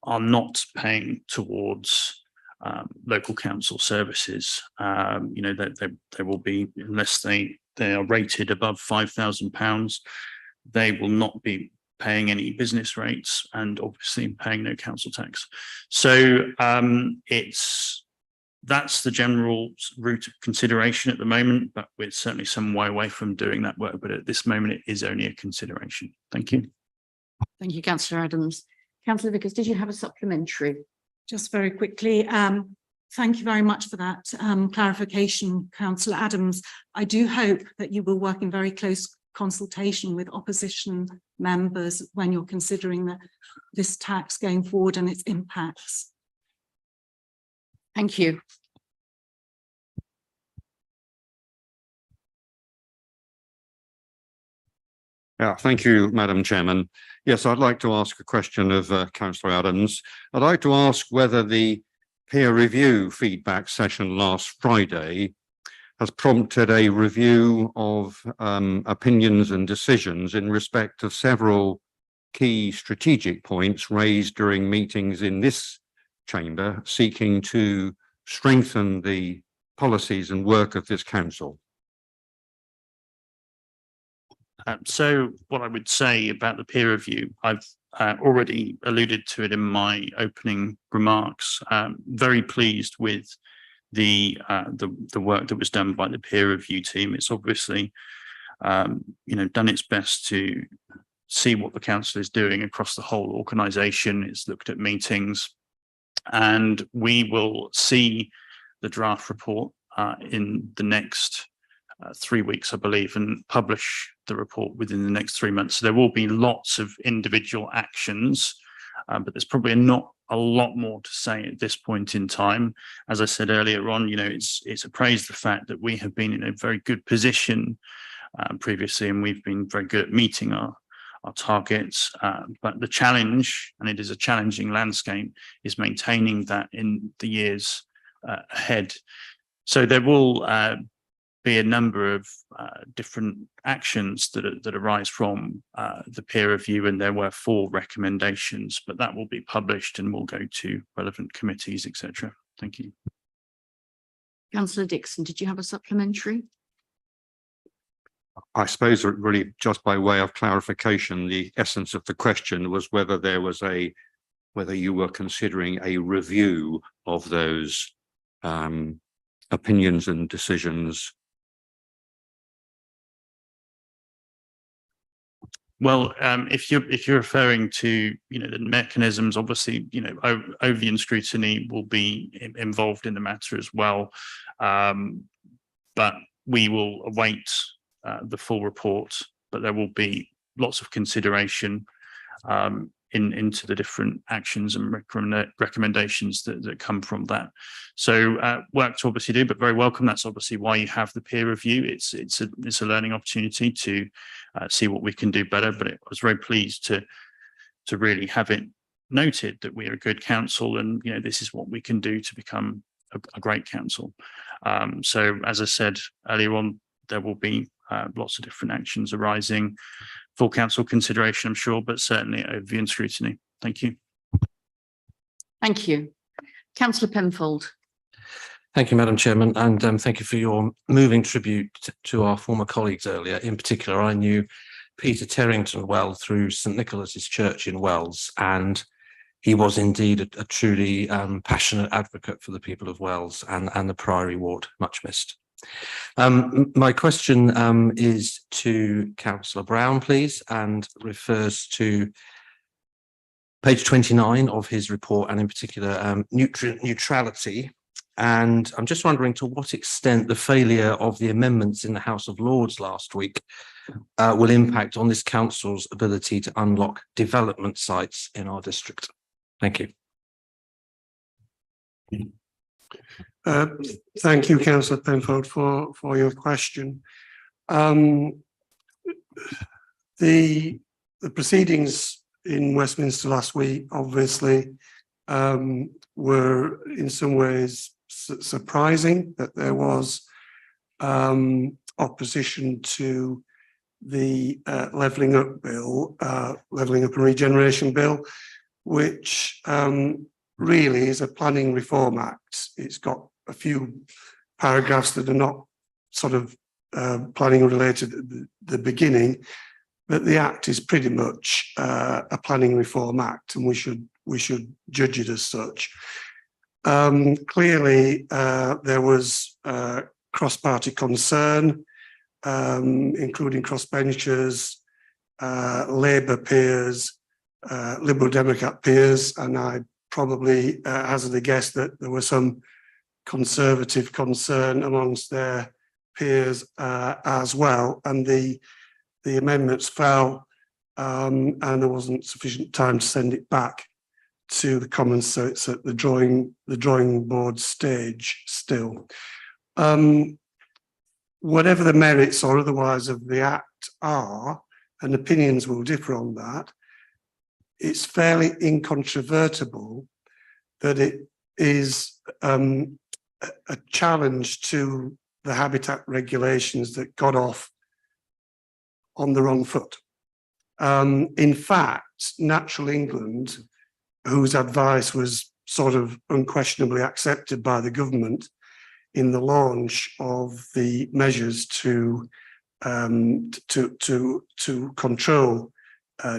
are not paying towards local council services. You know, that they will be, unless they are rated above £5,000, they will not be paying any business rates and obviously paying no council tax. So that's the general route of consideration at the moment, but we're certainly some way away from doing that work. But at this moment, it is only a consideration. Thank you. Thank you, Councillor Adams. Councillor Vickers, did you have a supplementary? Just very quickly, Thank you very much for that clarification, Councillor Adams. I do hope that you will work in very close consultation with opposition members when you're considering this tax going forward and its impacts. Thank you. Yeah, thank you, Madam Chairman. Yes, I'd like to ask a question of Councillor Adams. I'd like to ask whether the peer review feedback session last Friday has prompted a review of opinions and decisions in respect of several key strategic points raised during meetings in this chamber, seeking to strengthen the policies and work of this council. So what I would say about the peer review, I've already alluded to it in my opening remarks. Very pleased with the work that was done by the peer review team. It's obviously done its best to see what the council is doing across the whole organisation. It's looked at meetings, and we will see the draft report in the next 3 weeks, I believe, and publish the report within the next 3 months. So there will be lots of individual actions, but there's probably not a lot more to say at this point in time. As I said earlier on, it's appraised the fact that we have been in a very good position previously, and we've been very good at meeting our targets. But the challenge, and it is a challenging landscape, is maintaining that in the years ahead. So there will be a number of different actions that arise from the peer review, and there were 4 recommendations, but that will be published and will go to relevant committees, etc. Thank you. Councillor Dixon, did you have a supplementary? I suppose really just by way of clarification, the essence of the question was whether you were considering a review of those opinions and decisions. Well, if you're referring to the mechanisms, obviously Ovian scrutiny will be involved in the matter as well, but we will await the full report. But there will be lots of consideration into the different actions and recommendations that come from that. So work to obviously do, but very welcome. That's obviously why you have the peer review. It's a learning opportunity to see what we can do better. But I was very pleased to really have it noted that we are a good council, and this is what we can do to become a great council. So as I said earlier on, there will be lots of different actions arising. Full council consideration, I'm sure, but certainly Ovian scrutiny. Thank you. Thank you. Councillor Penfold. Thank you, Madam Chairman, and thank you for your moving tribute to our former colleagues earlier. In particular, I knew Peter Terrington well through St Nicholas's Church in Wells, and he was indeed a truly passionate advocate for the people of Wells and the Priory Ward, much missed. My question is to Councillor Brown, please, and refers to page 29 of his report, and in particular neutrality. And I'm just wondering to what extent the failure of the amendments in the House of Lords last week will impact on this council's ability to unlock development sites in our district. Thank you. Thank you, Councillor Penfold, for your question. The proceedings in Westminster last week obviously were in some ways surprising, that there was opposition to the levelling up bill, levelling up and regeneration bill, which really is a planning reform act. It's got a few paragraphs that are not sort of planning related at the beginning, but the act is pretty much a planning reform act, and we should judge it as such. Clearly, there was cross-party concern, including crossbenchers, Labour peers, Liberal Democrat peers, and I probably hazard a guess that there were some conservative concern amongst their peers as well, and the amendments fell, and there wasn't sufficient time to send it back to the Commons, so it's at the drawing board stage still. Whatever the merits or otherwise of the Act are, and opinions will differ on that, it's fairly incontrovertible that it is a challenge to the habitat regulations that got off on the wrong foot. In fact, Natural England, whose advice was sort of unquestionably accepted by the government in the launch of the measures to control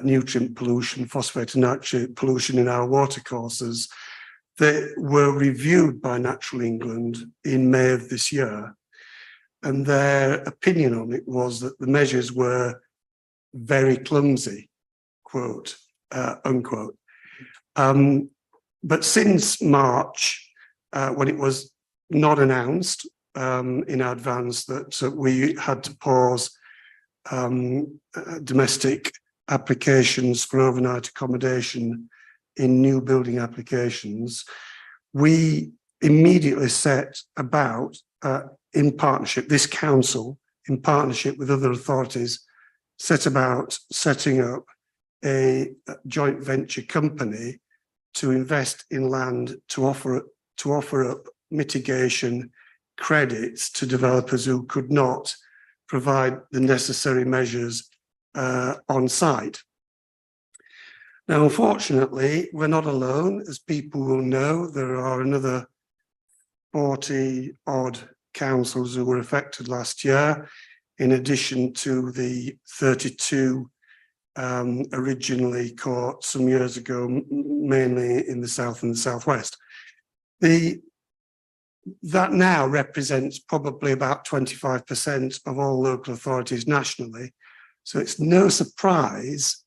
nutrient pollution, phosphate and nitrate pollution in our watercourses, they were reviewed by Natural England in May of this year. And their opinion on it was that the measures were very clumsy, quote, unquote. But since March, when it was not announced in advance that we had to pause domestic applications for overnight accommodation in new building applications, we immediately set about, in partnership, this council, in partnership with other authorities, set about setting up a joint venture company to invest in land to offer up mitigation credits to developers who could not provide the necessary measures on site. Now, unfortunately, we're not alone. As people will know, there are another 40 odd councils who were affected last year, in addition to the 32 originally caught some years ago, mainly in the south and the southwest. That now represents probably about 25% of all local authorities nationally. So it's no surprise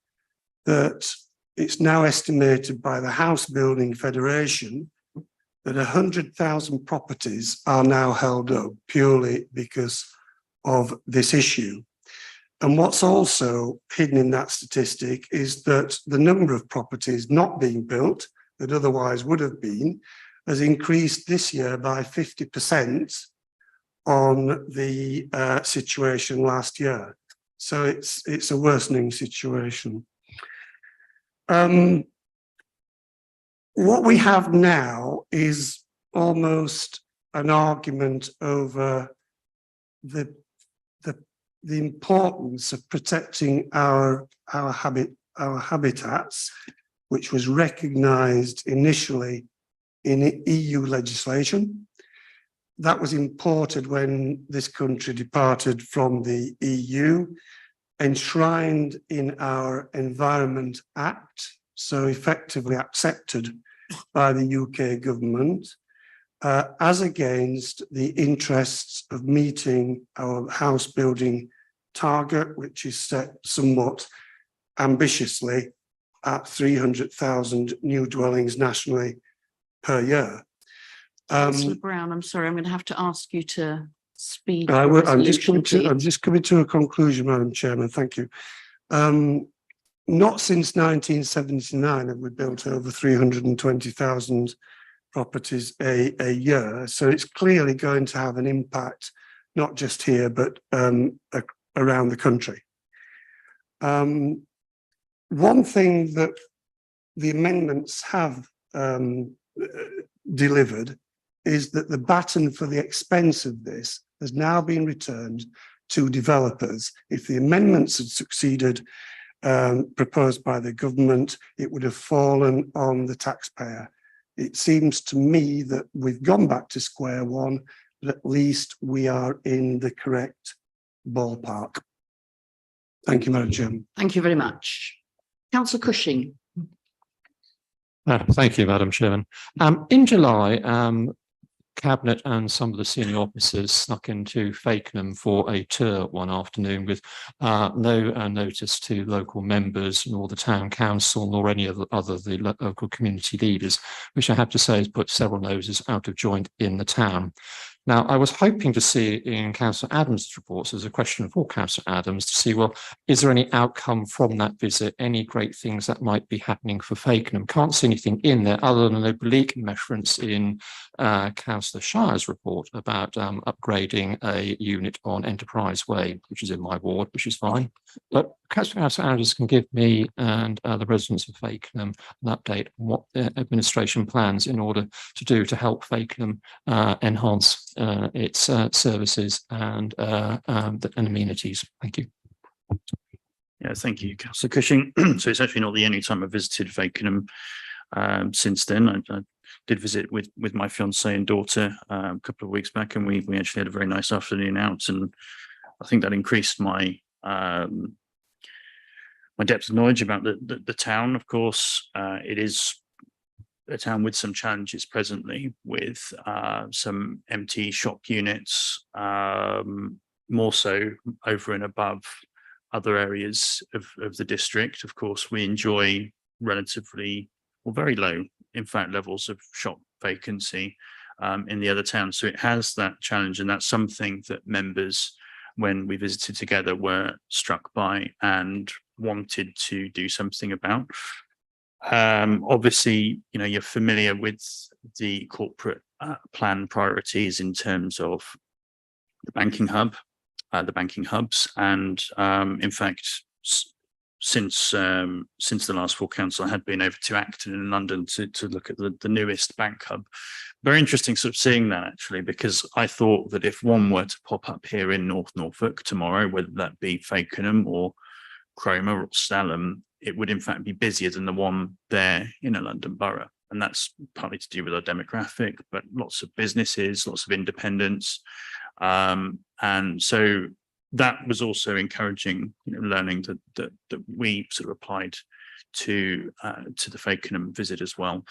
that it's now estimated by the House Building Federation that 100,000 properties are now held up purely because of this issue. And what's also hidden in that statistic is that the number of properties not being built that otherwise would have been has increased this year by 50% on the situation last year. So it's a worsening situation. What we have now is almost an argument over the importance of protecting our habitats, which was recognised initially in EU legislation. That was imported when this country departed from the EU, enshrined in our Environment Act, so effectively accepted by the UK government, as against the interests of meeting our house building target, which is set somewhat ambitiously at 300,000 new dwellings nationally per year. Councillor Brown, I'm sorry, I'm going to have to ask you to speed. I'm just coming to a conclusion, Madam Chairman. Thank you. Not since 1979 have we built over 320,000 properties a year. So it's clearly going to have an impact, not just here, but around the country. One thing that the amendments have delivered is that the baton for the expense of this has now been returned to developers. If the amendments had succeeded, proposed by the government, it would have fallen on the taxpayer. It seems to me that we've gone back to square one, but at least we are in the correct ballpark. Thank you, Madam Chairman. Thank you very much. Councillor Cushing. Thank you, Madam Chairman. In July, Cabinet and some of the senior officers snuck into Fakenham for a tour one afternoon with no notice to local members, nor the town council, nor any of the other local community leaders, which I have to say has put several noses out of joint in the town. Now, I was hoping to see in Councillor Adams' reports, there's a question for Councillor Adams to see, well, is there any outcome from that visit, any great things that might be happening for Fakenham? Can't see anything in there other than an oblique reference in Councillor Shire's report about upgrading a unit on Enterprise Way, which is in my ward, which is fine. But Councillor Adams can give me and the residents of Fakenham an update on what the administration plans in order to do to help Fakenham enhance its services and amenities. Thank you. Yeah, thank you, Councillor Cushing. So it's actually not the only time I've visited Fakenham since then. I did visit with my fiance and daughter a couple of weeks back, and we actually had a very nice afternoon out, and I think that increased my my depth of knowledge about the town. Of course, it is a town with some challenges presently, with some empty shop units, more so over and above other areas of the district. Of course, we enjoy relatively or very low, in fact, levels of shop vacancy in the other towns. So it has that challenge, and that's something that members, when we visited together, were struck by and wanted to do something about. Obviously, you know, you're familiar with the corporate plan priorities in terms of the banking hub, the banking hubs, and in fact, since the last full council, I had been over to Acton in London to look at the newest bank hub. Very interesting sort of seeing that, actually, because I thought that if one were to pop up here in North Norfolk tomorrow, whether that be Fakenham or Cromer or Stalham, it would in fact be busier than the one there in a London borough. And that's partly to do with our demographic, but lots of businesses, lots of independents. And so that was also encouraging, you know, learning that we sort of applied to the Fakenham visit as well.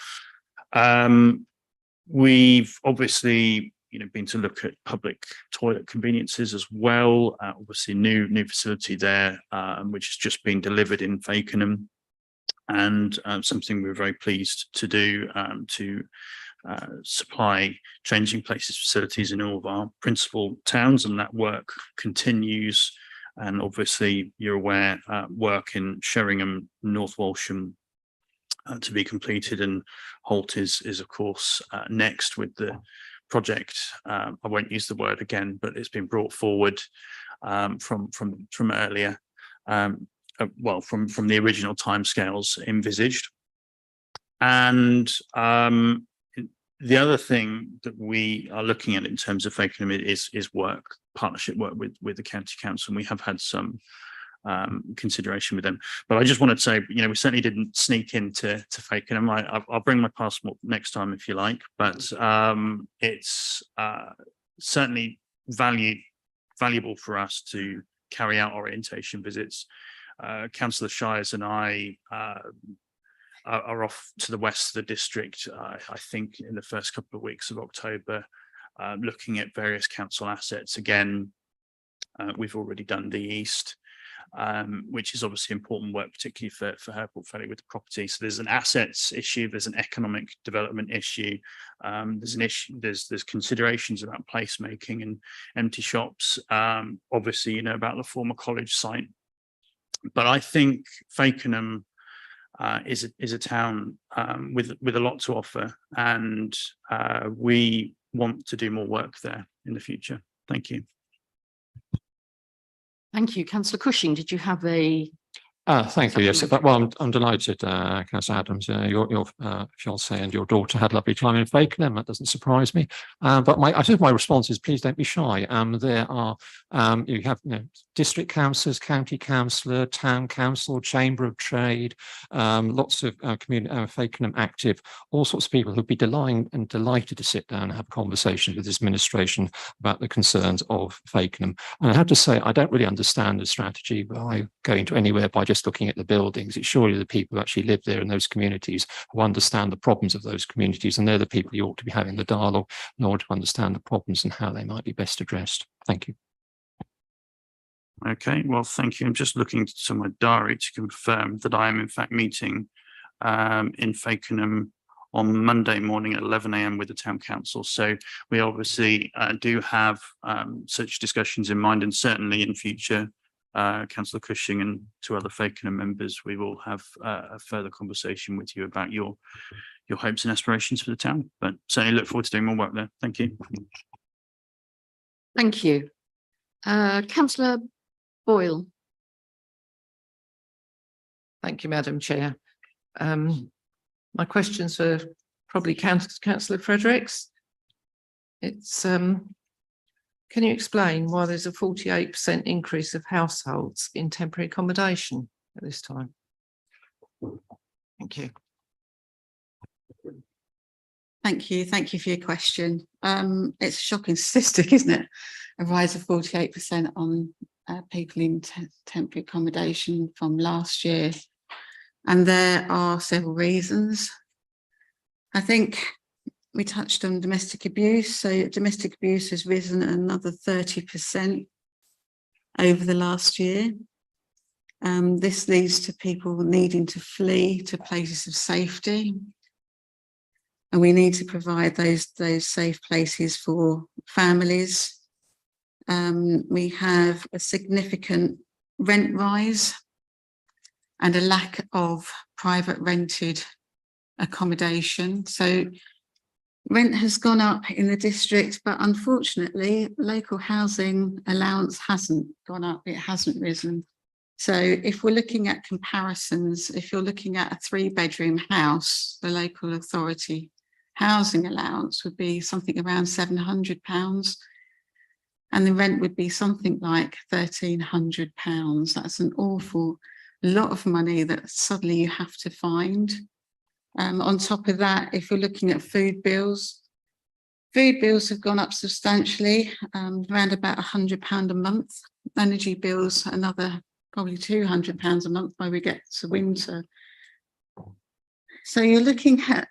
We've obviously, you know, been to look at public toilet conveniences as well. Obviously, new facility there, which has just been delivered in Fakenham, and something we're very pleased to do to supply changing places facilities in all of our principal towns, and that work continues. And obviously, you're aware, work in Sheringham, North Walsham to be completed, and Holt is of course next with the project. I won't use the word again, but it's been brought forward from earlier, well, from the original timescales envisaged. And the other thing that we are looking at in terms of Fakenham is partnership work with the county council, and we have had some consideration with them. But I just wanted to say, you know, we certainly didn't sneak into Fakenham. I'll bring my passport next time if you like, but it's certainly valuable for us to carry out orientation visits. Councillor Shires and I are off to the west of the district, I think in the first couple of weeks of October, looking at various council assets. Again, we've already done the east, which is obviously important work, particularly for her portfolio with the property. So there's an assets issue, there's an economic development issue, there's an issue, there's considerations about placemaking and empty shops. Obviously, you know about the former college site, but I think Fakenham is a town with a lot to offer, and we want to do more work there in the future. Thank you. Thank you. Councillor Cushing, did you have a? Thank you. Yes, well, I'm delighted, Councillor Adams. Your fiance and your daughter had a lovely time in Fakenham. That doesn't surprise me. But I think my response is, please don't be shy. There are you have, you know, district councillors, county councillor, town council, chamber of trade, lots of community Fakenham active, all sorts of people who'd be delighted to sit down and have conversations with this administration about the concerns of Fakenham. And I have to say, I don't really understand the strategy, but going to anywhere by just looking at the buildings. It's surely the people who actually live there in those communities who understand the problems of those communities, and they're the people you ought to be having the dialogue in order to understand the problems and how they might be best addressed. Thank you. Okay, well, thank you. I'm just looking to my diary to confirm that I am in fact meeting in Fakenham on Monday morning at 11 a.m. with the town council. So we obviously do have such discussions in mind, and certainly in future, Councillor Cushing and two other Fakenham members, we will have a further conversation with you about your hopes and aspirations for the town. But certainly look forward to doing more work there. Thank you. Thank you. Councillor Boyle. Thank you, Madam Chair. My questions are probably Councillor Fredericks. It's can you explain why there's a 48% increase of households in temporary accommodation at this time? Thank you. Thank you. Thank you for your question. It's a shocking statistic, isn't it? A rise of 48% on people in temporary accommodation from last year. And there are several reasons. I think we touched on domestic abuse. So domestic abuse has risen another 30% over the last year. This leads to people needing to flee to places of safety. And we need to provide those safe places for families. We have a significant rent rise and a lack of private rented accommodation. So rent has gone up in the district, but unfortunately, local housing allowance hasn't gone up, it hasn't risen. So if we're looking at comparisons, if you're looking at a 3-bedroom house, the local authority housing allowance would be something around £700. And the rent would be something like £1,300. That's an awful lot of money that suddenly you have to find. On top of that, if you're looking at food bills have gone up substantially, around about £100 a month. Energy bills, another probably £200 a month by we get to winter. So you're looking at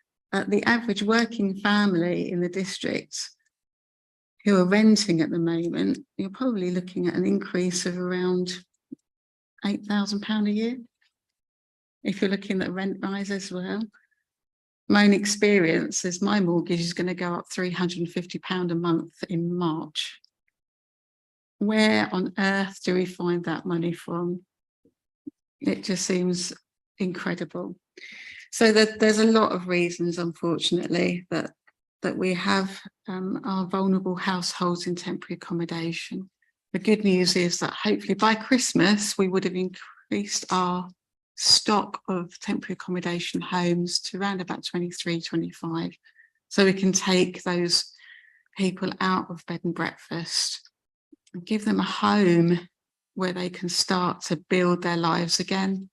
the average working family in the district who are renting at the moment, you're probably looking at an increase of around £8,000 a year. If you're looking at rent rise as well. My own experience is my mortgage is going to go up £350 a month in March. Where on earth do we find that money from? It just seems incredible. So there's a lot of reasons, unfortunately, that we have our vulnerable households in temporary accommodation. The good news is that hopefully by Christmas, we would have increased our stock of temporary accommodation homes to around about 23, 25. So we can take those people out of bed and breakfast and give them a home where they can start to build their lives again.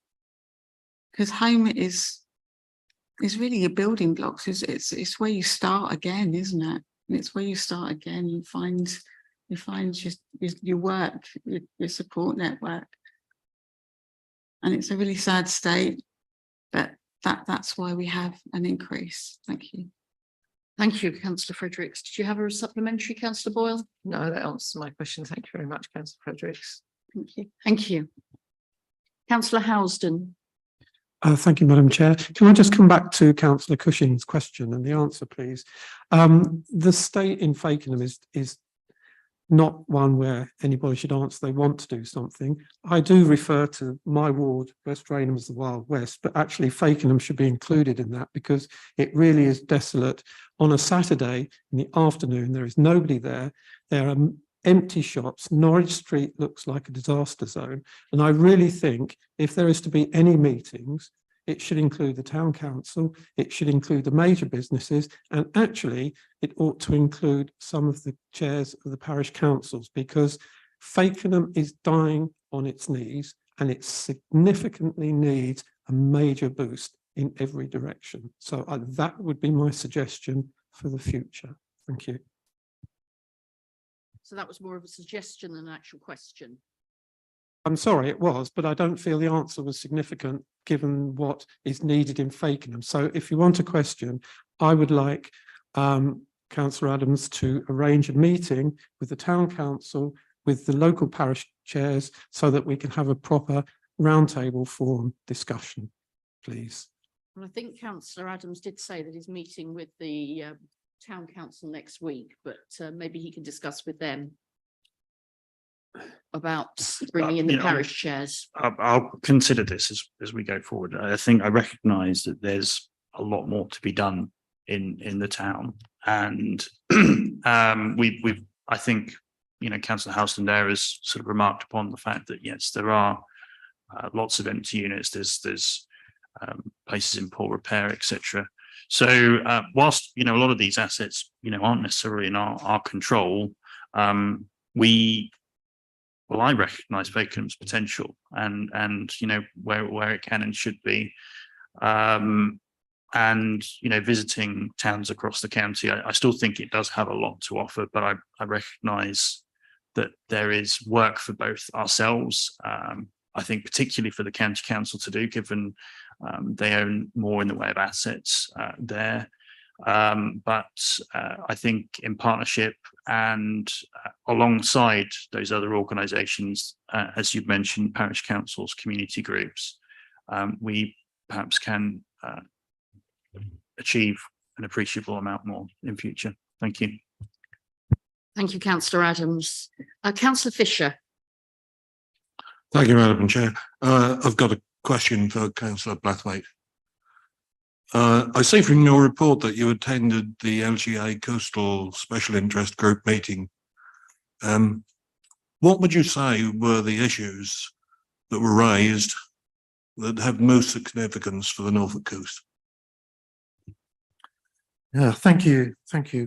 Because home is really your building blocks. It's where you start again, isn't it? And it's where you start again. You find your work, your support network. And it's a really sad state, but that's why we have an increase. Thank you. Thank you, Councillor Fredericks. Did you have a supplementary, Councillor Boyle? No, that answers my question. Thank you very much, Councillor Fredericks. Thank you. Thank you. Councillor Housden. Thank you, Madam Chair. Can I just come back to Councillor Cushing's question and the answer, please? The state in Fakenham is not one where anybody should answer they want to do something. I do refer to my ward, West Raynham, as the Wild West, but actually Fakenham should be included in that because it really is desolate. On a Saturday in the afternoon, there is nobody there. There are empty shops. Norwich Street looks like a disaster zone. And I really think if there is to be any meetings, it should include the town council, it should include the major businesses, and actually it ought to include some of the chairs of the parish councils because Fakenham is dying on its knees and it significantly needs a major boost in every direction. So that would be my suggestion for the future. Thank you. So that was more of a suggestion than an actual question. I'm sorry, it was, but I don't feel the answer was significant given what is needed in Fakenham. So if you want a question, I would like Councillor Adams to arrange a meeting with the town council, with the local parish chairs, so that we can have a proper roundtable forum discussion, please. And I think Councillor Adams did say that he's meeting with the town council next week, but maybe he can discuss with them about bringing in the you know, parish chairs. I'll consider this as we go forward. I think I recognise that there's a lot more to be done in the town, and I think, you know, Councillor Houston there has sort of remarked upon the fact that yes, there are lots of empty units. There's places in poor repair, etc. So whilst, you know, a lot of these assets, you know, aren't necessarily in our control, I recognise Fakenham's potential and you know where it can and should be, and you know, visiting towns across the county, I still think it does have a lot to offer, but I recognise that there is work for both ourselves. I think particularly for the county council to do, given they own more in the way of assets there. But I think in partnership and alongside those other organisations, as you've mentioned, parish councils, community groups, we perhaps can achieve an appreciable amount more in future. Thank you. Thank you, Councillor Adams. Councillor Fisher. Thank you, Madam Chair. I've got a question for Councillor Blathwaite. I see from your report that you attended the LGA Coastal Special Interest Group meeting. What would you say were the issues that were raised that have most significance for the Norfolk coast? Yeah, thank you,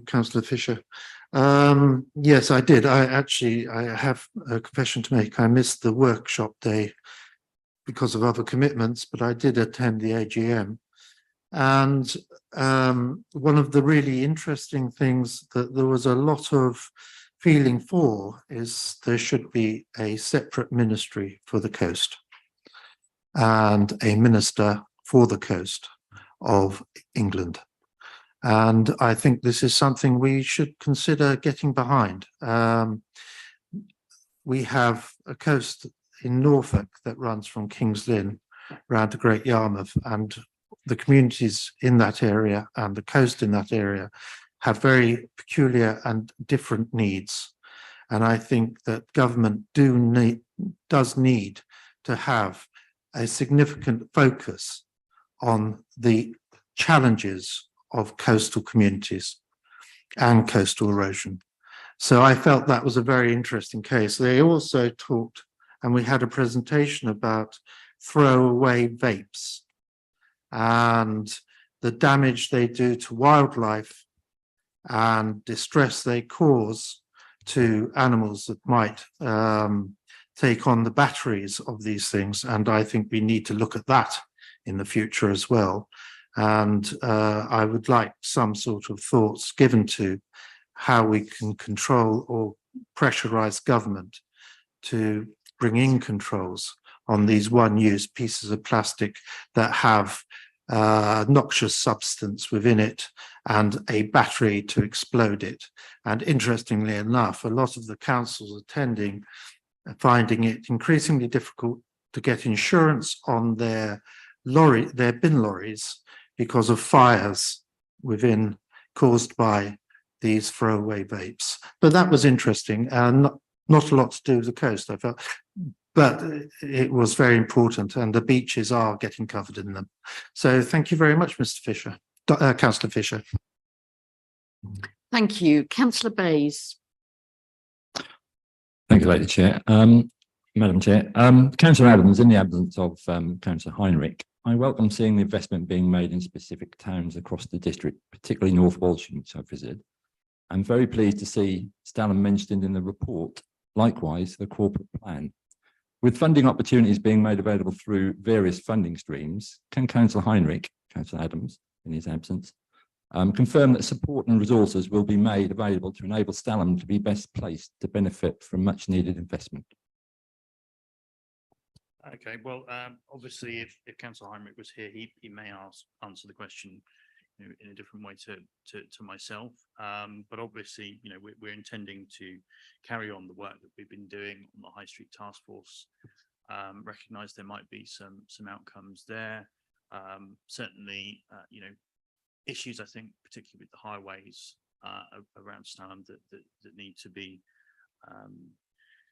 Councillor Fisher. Yes, I did. I have a confession to make. I missed the workshop day because of other commitments, but I did attend the AGM. And one of the really interesting things that there was a lot of feeling for is there should be a separate ministry for the coast and a minister for the coast of England. And I think this is something we should consider getting behind. We have a coast in Norfolk that runs from King's Lynn round to Great Yarmouth, and the communities in that area and the coast in that area have very peculiar and different needs. And I think that government does need to have a significant focus on the challenges of coastal communities and coastal erosion. So I felt that was a very interesting case. They also talked, and we had a presentation about throwaway vapes and the damage they do to wildlife and distress they cause to animals that might take on the batteries of these things. And I think we need to look at that in the future as well. And I would like some sort of thoughts given to how we can control or pressurize government to bring in controls on these one-use pieces of plastic that have noxious substance within it and a battery to explode it. And interestingly enough, a lot of the councils attending are finding it increasingly difficult to get insurance on their bin lorries because of fires caused by these throwaway vapes. But that was interesting, and not a lot to do with the coast, I felt. But it was very important, and the beaches are getting covered in them. So thank you very much, Mr. Fisher, Councillor Fisher. Thank you. Councillor Bayes. Thank you, Lady Chair. Madam Chair, Councillor Adams, in the absence of Councillor Heinrich, I welcome seeing the investment being made in specific towns across the district, particularly North Walsham, which I visited. I'm very pleased to see Stalham mentioned in the report, likewise the corporate plan. With funding opportunities being made available through various funding streams, can Councillor Heinrich, Councillor Adams, in his absence, confirm that support and resources will be made available to enable Stalham to be best placed to benefit from much needed investment? Okay, well, obviously, if Councillor Heinrich was here, he may answer the question, you know, in a different way to myself. But obviously, you know, we're intending to carry on the work that we've been doing on the High Street Task Force. Recognise there might be some outcomes there. Certainly, you know, issues I think particularly with the highways around Stalham that need to be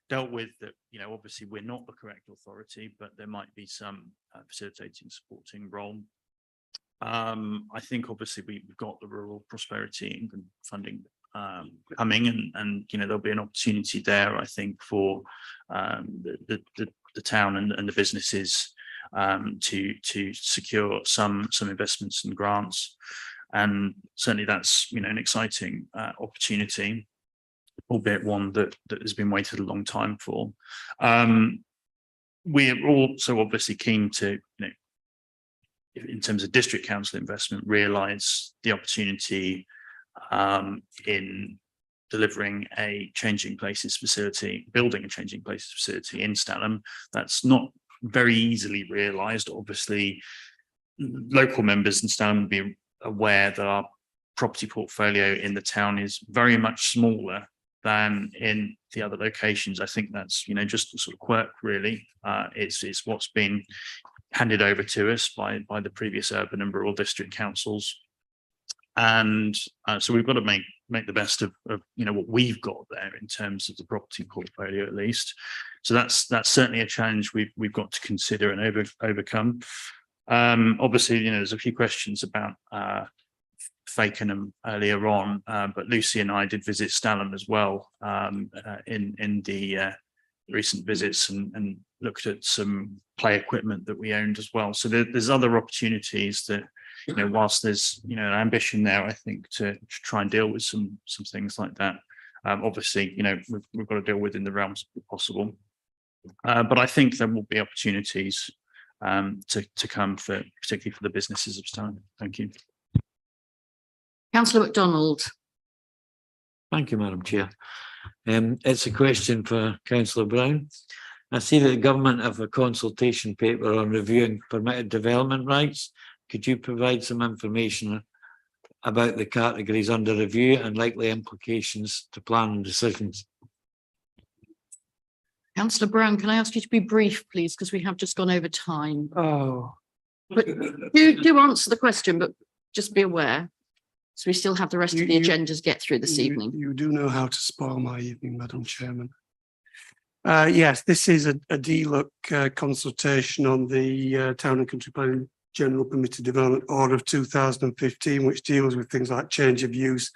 dealt with, that, you know, obviously we're not the correct authority, but there might be some facilitating, supporting role. I think obviously we've got the rural prosperity and funding coming, and you know, there'll be an opportunity there, I think, for the town and the businesses to secure some investments and grants, and certainly that's, you know, an exciting opportunity, albeit one that has been waited a long time for. We're also obviously keen to, you know, in terms of district council investment, realise the opportunity in delivering a changing places facility, building a changing places facility in Stalham. That's not very easily realised. Obviously, local members in Stalham will be aware that our property portfolio in the town is very much smaller than in the other locations. I think that's, you know, just a sort of quirk, really. It's what's been handed over to us by the previous urban and rural district councils, and so we've got to make the best of you know, what we've got there in terms of the property portfolio, at least. So that's certainly a challenge we've got to consider and overcome. Obviously, you know, there's a few questions about Fakenham earlier on, but Lucy and I did visit Stalham as well in the recent visits, and looked at some play equipment that we owned as well. So there's other opportunities that, you know, whilst there's, you know, an ambition there, I think, to try and deal with some things like that. Obviously, you know, we've got to deal within the realms possible, but I think there will be opportunities to come for, particularly for the businesses of Stalham. Thank you. Councillor MacDonald. Thank you, Madam Chair. It's a question for Councillor Brown. I see that the government have a consultation paper on reviewing permitted development rights. Could you provide some information about the categories under review and likely implications to planning decisions? Councillor Brown, can I ask you to be brief, please, because we have just gone over time. Oh. But do answer the question, but just be aware. So we still have the rest of the agenda to get through this evening. You do know how to spoil my evening, Madam Chairman. Yes, this is a DLUC consultation on the Town and Country Planning General Permitted Development Order of 2015, which deals with things like change of use,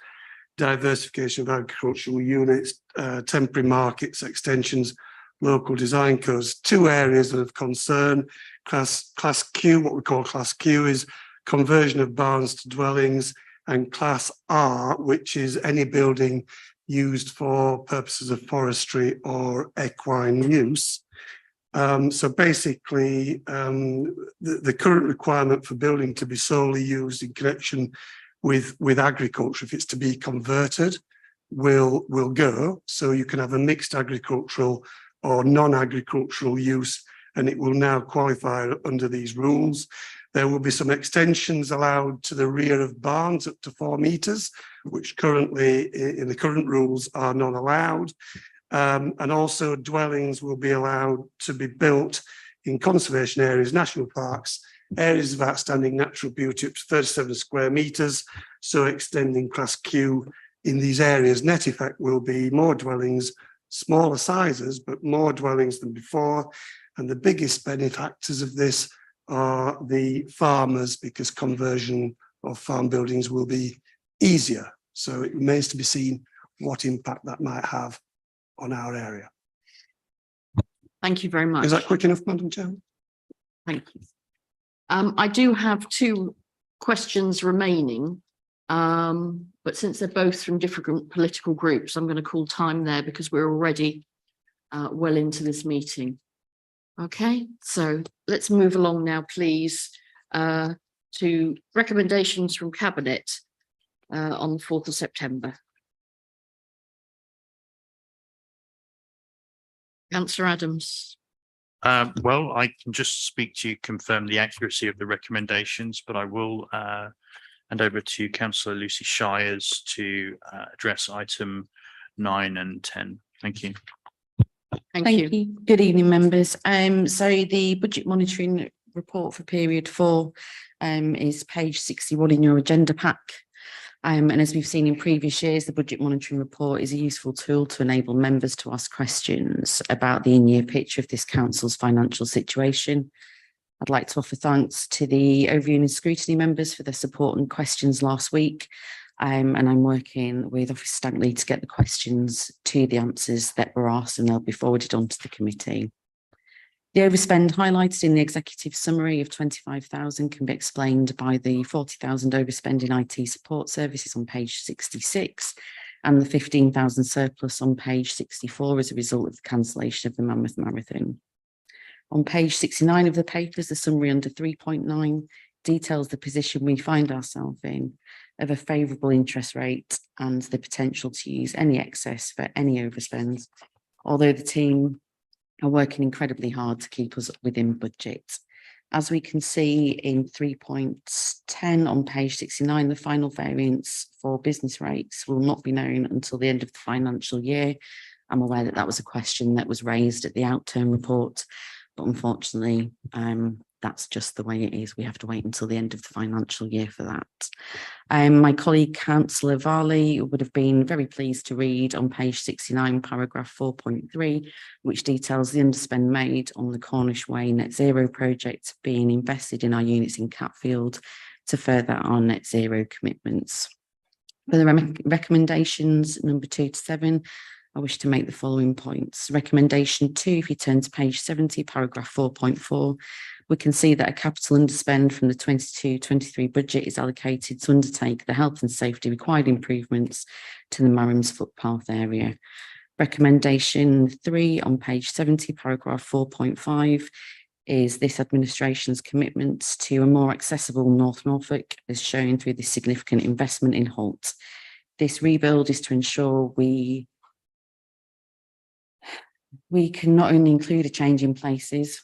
diversification of agricultural units, temporary markets, extensions, local design codes. Two areas of concern. Class Q, what we call Class Q, is conversion of barns to dwellings, and Class R, which is any building used for purposes of forestry or equine use. So basically, the current requirement for building to be solely used in connection with agriculture, if it's to be converted, will go. So you can have a mixed agricultural or non-agricultural use, and it will now qualify under these rules. There will be some extensions allowed to the rear of barns up to 4 metres, which currently in the current rules are not allowed. And also dwellings will be allowed to be built in conservation areas, national parks, areas of outstanding natural beauty up to 37 square metres. So extending Class Q in these areas, net effect will be more dwellings, smaller sizes, but more dwellings than before. And the biggest benefactors of this are the farmers, because conversion of farm buildings will be easier. So it remains to be seen what impact that might have on our area. Thank you very much. Is that quick enough, Madam Chairman? Thank you. I do have 2 questions remaining, but since they're both from different political groups, I'm going to call time there because we're already well into this meeting. Okay, so let's move along now, please, to recommendations from Cabinet on the 4th of September. Councillor Adams. Well, I can just speak to you, confirm the accuracy of the recommendations, but I will hand over to Councillor Lucy Shires to address item 9 and 10. Thank you. Thank you. Good evening, members. So the budget monitoring report for period 4 is page 61 in your agenda pack. And as we've seen in previous years, the budget monitoring report is a useful tool to enable members to ask questions about the in-year picture of this council's financial situation. I'd like to offer thanks to the overviewing and scrutiny members for their support and questions last week. And I'm working with Officer Stanley to get the questions to the answers that were asked, and they'll be forwarded on to the committee. The overspend highlighted in the executive summary of 25,000 can be explained by the 40,000 overspend in IT support services on page 66 and the 15,000 surplus on page 64 as a result of the cancellation of the Mammoth Marathon. On page 69 of the papers, the summary under 3.9 details the position we find ourselves in of a favourable interest rate and the potential to use any excess for any overspend, although the team are working incredibly hard to keep us within budget. As we can see in 3.10 on page 69, the final variance for business rates will not be known until the end of the financial year. I'm aware that that was a question that was raised at the outturn report, but unfortunately, that's just the way it is. We have to wait until the end of the financial year for that. My colleague, Councillor Varley, would have been very pleased to read on page 69, paragraph 4.3, which details the underspend made on the Cornish Way Net Zero project being invested in our units in Catfield to further our net zero commitments. For the recommendations number 2 to 7, I wish to make the following points. Recommendation 2, if you turn to page 70, paragraph 4.4, we can see that a capital underspend from the 22-23 budget is allocated to undertake the health and safety required improvements to the Marhams footpath area. Recommendation 3 on page 70, paragraph 4.5, is this administration's commitment to a more accessible North Norfolk, as shown through the significant investment in Holt. This rebuild is to ensure we can not only include a change in places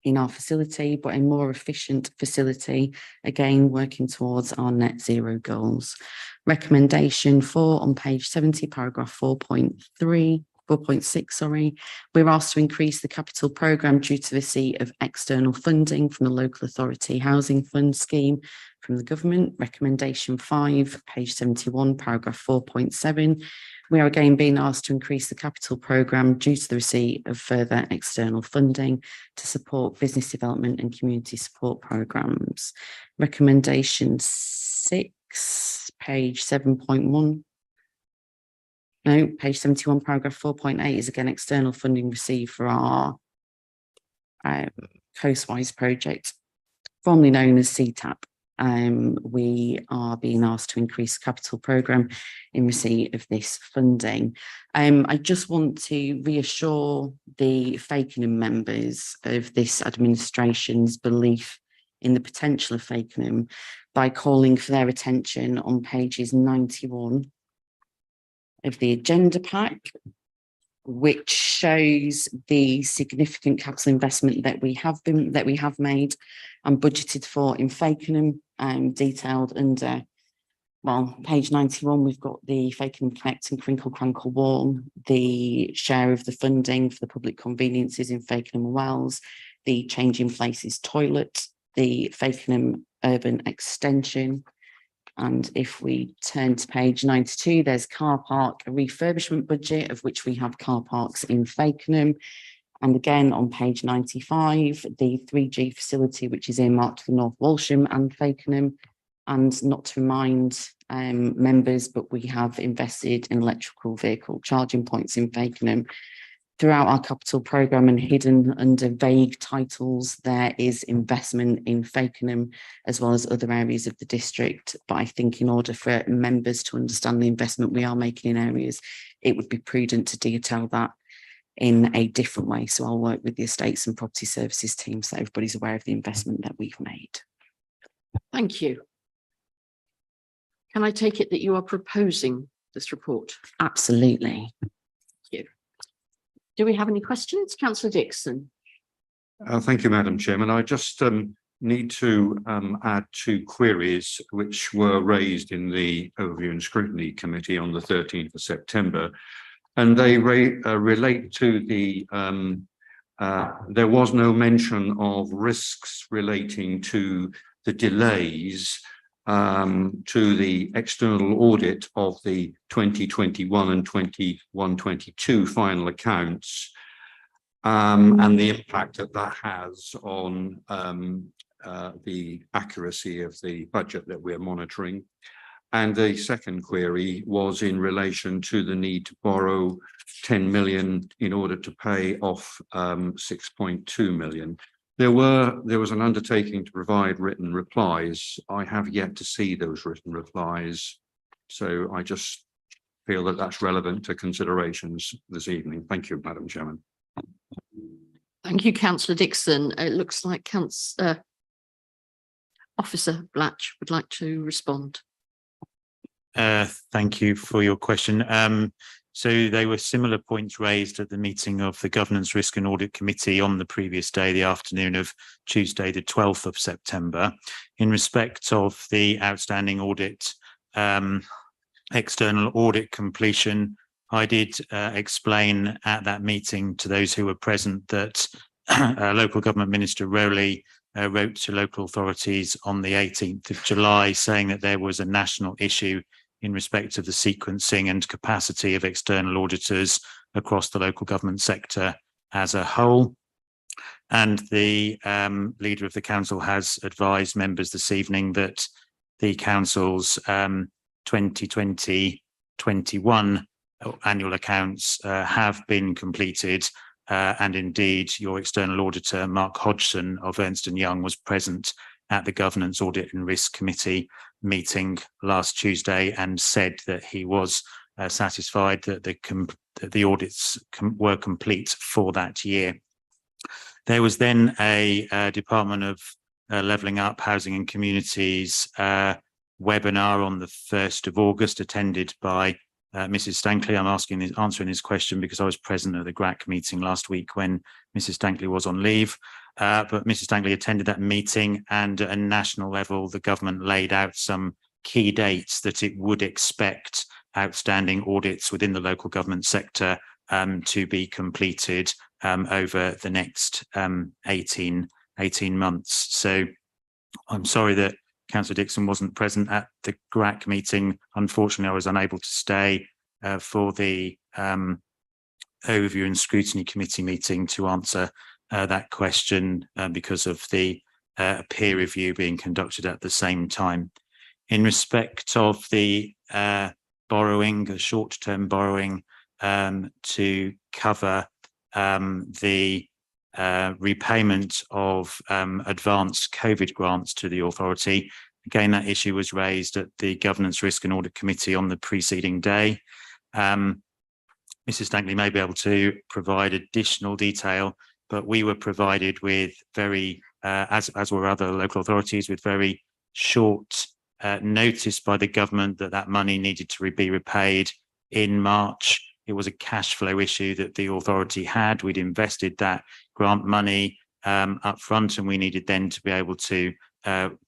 in our facility, but a more efficient facility, again, working towards our net zero goals. Recommendation 4 on page 70, paragraph 4.6, sorry. We're asked to increase the capital programme due to the receipt of external funding from the Local Authority Housing Fund scheme from the government. Recommendation 5, page 71, paragraph 4.7. We are again being asked to increase the capital programme due to the receipt of further external funding to support business development and community support programmes. Recommendation 6, page 7.1. No, page 71, paragraph 4.8 is again external funding received for our Coastwise project, formerly known as CTAP. We are being asked to increase the capital programme in receipt of this funding. I just want to reassure the Fakenham members of this administration's belief in the potential of Fakenham by calling for their attention on pages 91 of the agenda pack, which shows the significant capital investment that we have made and budgeted for in Fakenham, detailed under, well, page 91, we've got the Fakenham Connect and Crinkle Crankle Wall, the share of the funding for the public conveniences in Fakenham and Wells, the change in places toilet, the Fakenham urban extension. And if we turn to page 92, there's car park a refurbishment budget, of which we have car parks in Fakenham. And again, on page 95, the 3G facility, which is earmarked for North Walsham and Fakenham. And not to remind members, but we have invested in electrical vehicle charging points in Fakenham. Throughout our capital programme and hidden under vague titles, there is investment in Fakenham as well as other areas of the district. But I think in order for members to understand the investment we are making in areas, it would be prudent to detail that in a different way. So I'll work with the Estates and Property Services team so everybody's aware of the investment that we've made. Thank you. Can I take it that you are proposing this report? Absolutely. Thank you. Do we have any questions? Councillor Dixon. Thank you, Madam Chairman. I just need to add two queries which were raised in the Overview and Scrutiny Committee on the 13th of September. And they relate to the, there was no mention of risks relating to the delays to the external audit of the 2021 and 21-22 final accounts, and the impact that that has on the accuracy of the budget that we're monitoring. And the second query was in relation to the need to borrow 10 million in order to pay off 6.2 million. There was an undertaking to provide written replies. I have yet to see those written replies. So I just feel that that's relevant to considerations this evening. Thank you, Madam Chairman. Thank you, Councillor Dixon. It looks like Officer Blatch would like to respond. Thank you for your question. So they were similar points raised at the meeting of the Governance Risk and Audit Committee on the previous day, the afternoon of Tuesday, the 12th of September. In respect of the outstanding audit, external audit completion, I did explain at that meeting to those who were present that Local Government Minister Rowley wrote to local authorities on the 18th of July saying that there was a national issue in respect of the sequencing and capacity of external auditors across the local government sector as a whole. And the leader of the council has advised members this evening that the council's 2020-21 annual accounts have been completed. And indeed, your external auditor, Mark Hodgson of Ernst & Young, was present at the Governance Audit and Risk Committee meeting last Tuesday and said that he was satisfied that the audits were complete for that year. There was then a Department of Levelling Up, Housing and Communities webinar on the 1st of August, attended by Mrs. Stankley. I'm answering this question because I was present at the GRAC meeting last week when Mrs. Stankley was on leave. But Mrs. Stankley attended that meeting, and at a national level, the government laid out some key dates that it would expect outstanding audits within the local government sector to be completed over the next 18 months. So I'm sorry that Councillor Dixon wasn't present at the GRAC meeting. Unfortunately, I was unable to stay for the Overview and Scrutiny Committee meeting to answer that question because of the peer review being conducted at the same time. In respect of the borrowing, the short-term borrowing to cover the repayment of advanced COVID grants to the authority. Again, that issue was raised at the Governance Risk and Audit Committee on the preceding day. Mrs. Stankley may be able to provide additional detail, but we were provided with very, as were other local authorities, with very short notice by the government that that money needed to be repaid in March. It was a cash flow issue that the authority had. We'd invested that grant money up front, and we needed then to be able to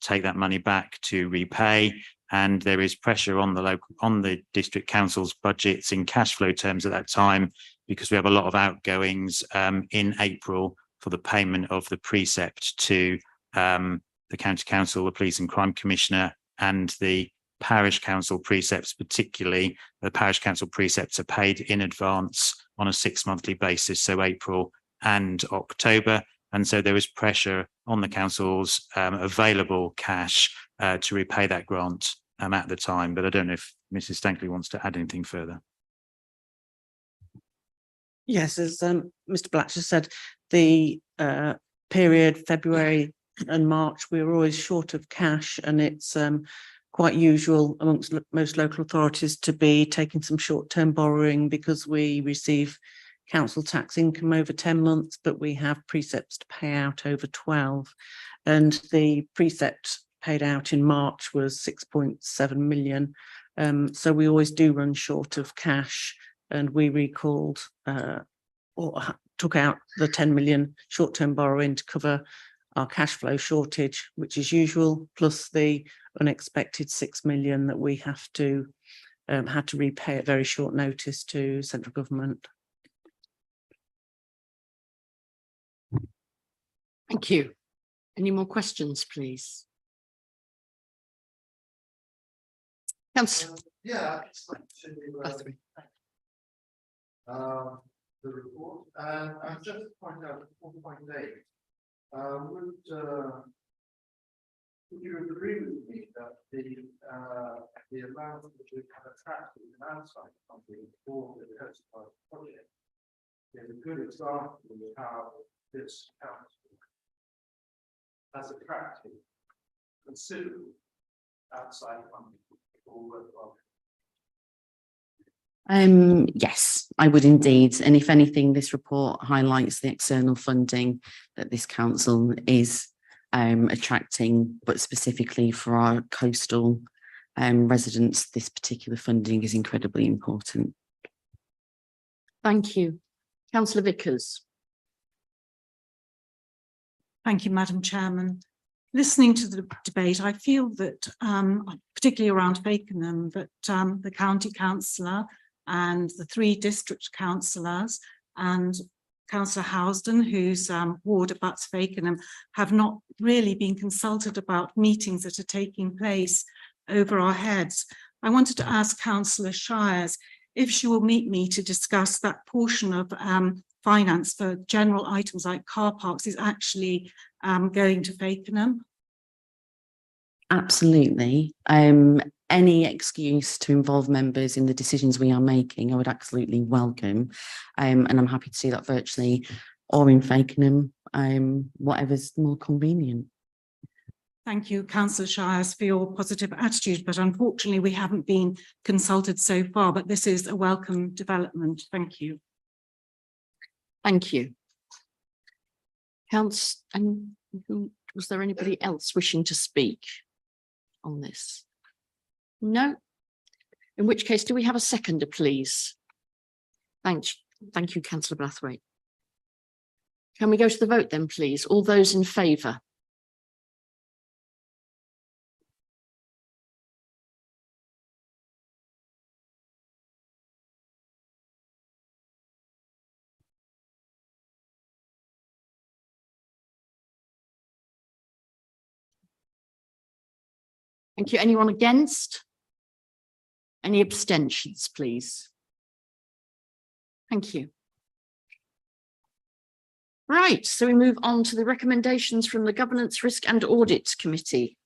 take that money back to repay. And there is pressure on the district council's budgets in cash flow terms at that time, because we have a lot of outgoings in April for the payment of the precept to the county council, the police and crime commissioner, and the parish council precepts. Particularly the parish council precepts are paid in advance on a 6-monthly basis, so April and October, and so there is pressure on the council's available cash to repay that grant at the time. But I don't know if Mrs. Stankley wants to add anything further. Yes, as Mr. Blatch has said, the period February and March, we were always short of cash, and it's quite usual amongst most local authorities to be taking some short-term borrowing because we receive council tax income over 10 months, but we have precepts to pay out over 12. And the precept paid out in March was 6.7 million. So we always do run short of cash, and we recalled or took out the 10 million short-term borrowing to cover our cash flow shortage, which is usual, plus the unexpected 6 million that we have to had to repay at very short notice to central government. Thank you. Any more questions, please? Councillor Yeah, it's like the report, and I'm just to point out 4.8. Would you agree with me that the amount which we have attracted an outside company for the Coastline project is a good example of how this council has attracted considerable outside funding for worthwhile. Yes, I would indeed. And if anything, this report highlights the external funding that this council is attracting, but specifically for our coastal residents, this particular funding is incredibly important. Thank you. Councillor Vickers. Thank you, Madam Chairman. Listening to the debate, I feel that, particularly around Fakenham, that the county councillor and the 3 district councillors and Councillor Housden, whose ward abuts Fakenham, have not really been consulted about meetings that are taking place over our heads. I wanted to ask Councillor Shires if she will meet me to discuss that portion of finance for general items like car parks is actually going to Fakenham. Absolutely. Any excuse to involve members in the decisions we are making, I would absolutely welcome. And I'm happy to do that virtually or in Fakenham, whatever's more convenient. Thank you, Councillor Shires, for your positive attitude, but unfortunately we haven't been consulted so far, but this is a welcome development. Thank you. Thank you. Was there anybody else wishing to speak on this? No? In which case, do we have a seconder, please? Thank you, Councillor Blathwaite. Can we go to the vote then, please? All those in favour? Thank you. Anyone against? Any abstentions, please? Thank you. Right, so we move on to the recommendations from the Governance, Risk and Audit Committee.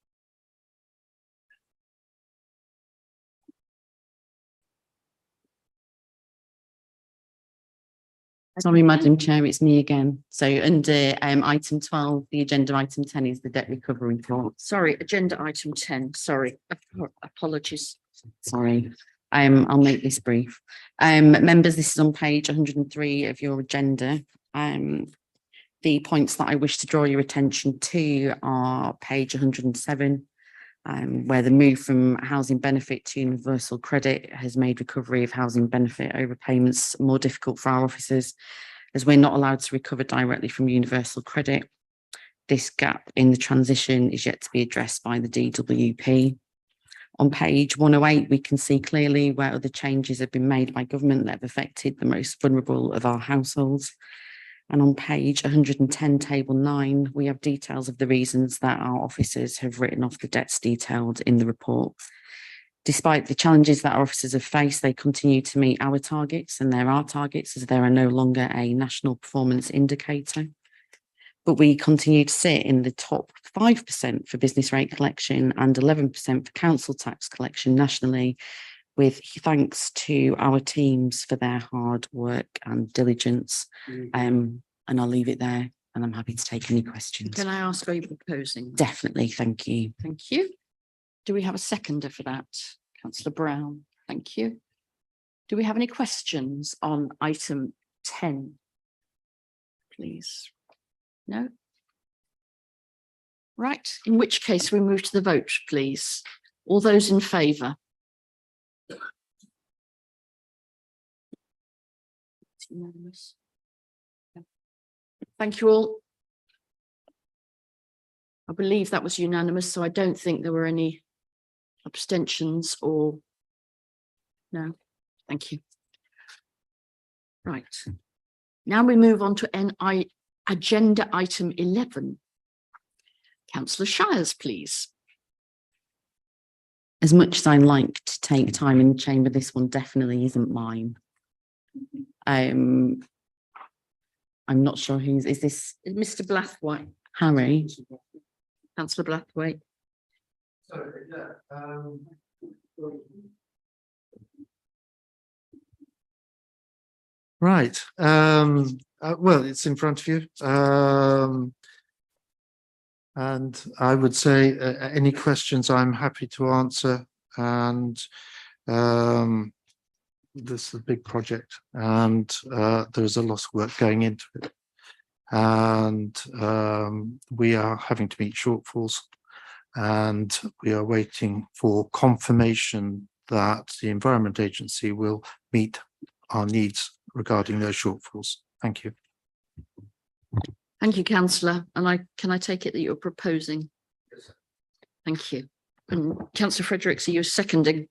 Sorry, Madam Chair, it's me again. So under item 12, the agenda item 10 is the debt recovery report. Sorry, agenda item 10, sorry, apologies. Sorry, I'll make this brief. Members, this is on page 103 of your agenda. The points that I wish to draw your attention to are page 107, where the move from housing benefit to universal credit has made recovery of housing benefit overpayments more difficult for our officers, as we're not allowed to recover directly from universal credit. This gap in the transition is yet to be addressed by the DWP. On page 108, we can see clearly where other changes have been made by government that have affected the most vulnerable of our households. And on page 110, table 9, we have details of the reasons that our officers have written off the debts detailed in the report. Despite the challenges that our officers have faced, they continue to meet our targets, and there are targets as there are no longer a national performance indicator. But we continue to sit in the top 5% for business rate collection and 11% for council tax collection nationally, with thanks to our teams for their hard work and diligence. And I'll leave it there, and I'm happy to take any questions. Can I ask, are you proposing? Definitely, thank you. Thank you. Do we have a seconder for that? Councillor Brown, thank you. Do we have any questions on item 10? Please. No? Right, in which case we move to the vote, please. All those in favour? It's unanimous. Yeah. Thank you all. I believe that was unanimous, so I don't think there were any abstentions or no. Thank you. Right. Now we move on to agenda item 11. Councillor Shires, please. As much as I like to take time in the chamber, this one definitely isn't mine. I'm not sure is this Mr. Blathwaite. Harry? Councillor Blathwaite. Right, well, it's in front of you. And I would say any questions I'm happy to answer. And this is a big project and there's a lot of work going into it. And we are having to meet shortfalls and we are waiting for confirmation that the Environment Agency will meet our needs regarding those shortfalls. Thank you. Thank you, councillor. And can I take it that you're proposing? Yes. Thank you. And Councillor Fredericks, are you seconding?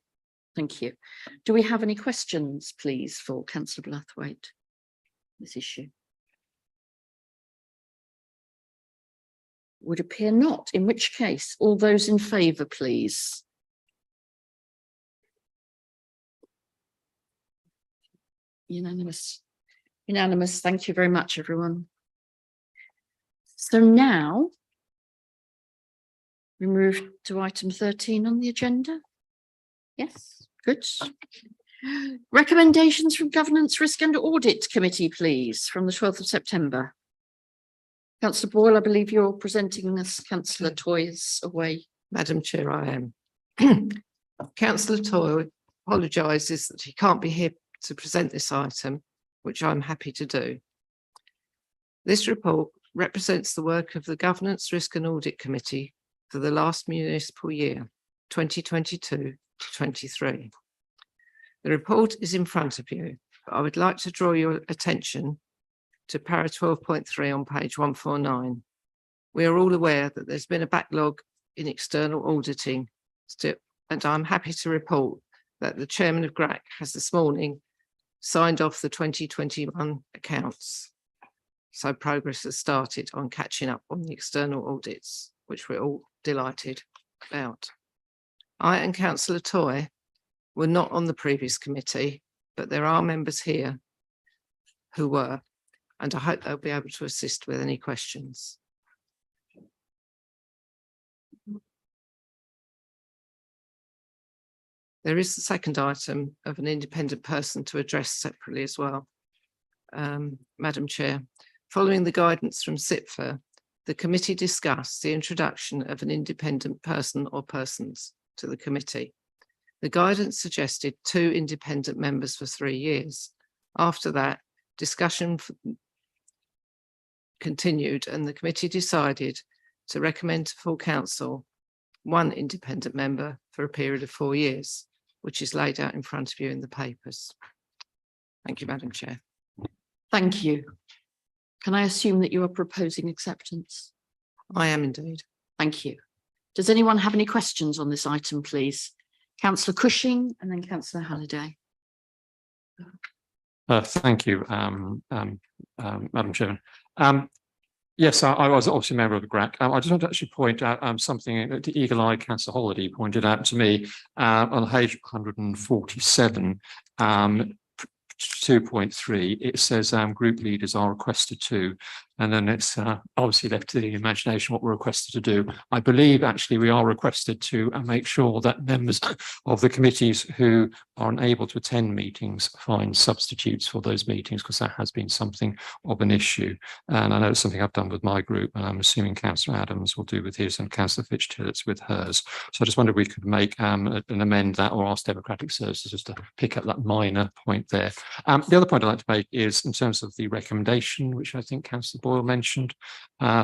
Thank you. Do we have any questions, please, for Councillor Blathwaite, this issue? Would appear not, in which case, all those in favour, please. Unanimous. Unanimous. Thank you very much, everyone. So now we move to item 13 on the agenda. Yes, good. Recommendations from Governance, Risk and Audit Committee, please, from the 12th of September. Councillor Boyle, I believe you're presenting this. Councillor Toy is away. Madam Chair, I am. Councillor Toy apologises that he can't be here to present this item, which I'm happy to do. This report represents the work of the Governance, Risk and Audit Committee for the last municipal year, 2022 to 23. The report is in front of you, but I would like to draw your attention to para 12.3 on page 149. We are all aware that there's been a backlog in external auditing, and I'm happy to report that the chairman of GRAC has this morning signed off the 2021 accounts. So progress has started on catching up on the external audits, which we're all delighted about. I and Councillor Toy were not on the previous committee, but there are members here who were, and I hope they'll be able to assist with any questions. There is the second item of an independent person to address separately as well. Madam Chair, following the guidance from SIPFA, the committee discussed the introduction of an independent person or persons to the committee. The guidance suggested 2 independent members for 3 years. After that, discussion continued and the committee decided to recommend to full council 1 independent member for a period of 4 years, which is laid out in front of you in the papers. Thank you, Madam Chair. Thank you. Can I assume that you are proposing acceptance? I am indeed. Thank you. Does anyone have any questions on this item, please? Councillor Cushing and then Councillor Halliday. Thank you, Madam Chairman. Yes, I was obviously a member of the GRAC. I just want to actually point out something that the eagle-eyed Councillor Holiday pointed out to me on page 147, 2.3. It says group leaders are requested to, and then it's obviously left to the imagination what we're requested to do. I believe actually we are requested to make sure that members of the committees who are unable to attend meetings find substitutes for those meetings, because that has been something of an issue. And I know it's something I've done with my group, and I'm assuming Councillor Adams will do with his and Councillor Fitch-Tillett with hers. So I just wondered if we could make an amend that or ask Democratic Services just to pick up that minor point there. The other point I'd like to make is in terms of the recommendation, which I think Councillor Boyle mentioned,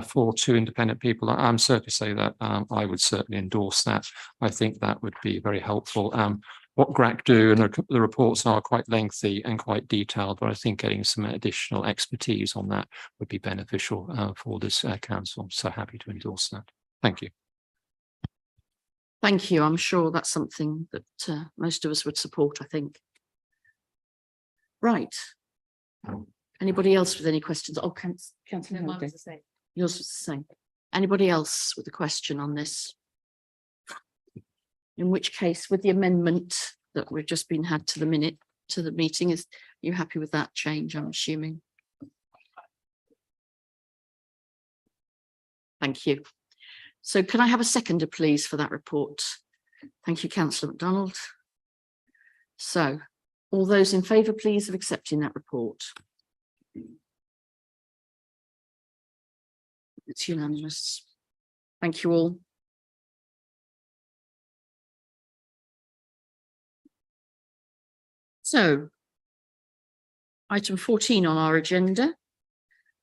for 2 independent people. I'm certainly say that I would certainly endorse that. I think that would be very helpful. what GRAC do, and the reports are quite lengthy and quite detailed, but I think getting some additional expertise on that would be beneficial for this council. So happy to endorse that. Thank you. Thank you. I'm sure that's something that most of us would support, I think. Right. Anybody else with any questions? Oh, Councillor Holiday. Yours was the same. Anybody else with a question on this? In which case, with the amendment that we've just been had to the meeting, is you happy with that change, I'm assuming? Thank you. So can I have a seconder, please, for that report? Thank you, Councillor MacDonald. So all those in favour, please, of accepting that report? It's unanimous. Thank you all. So, item 14 on our agenda,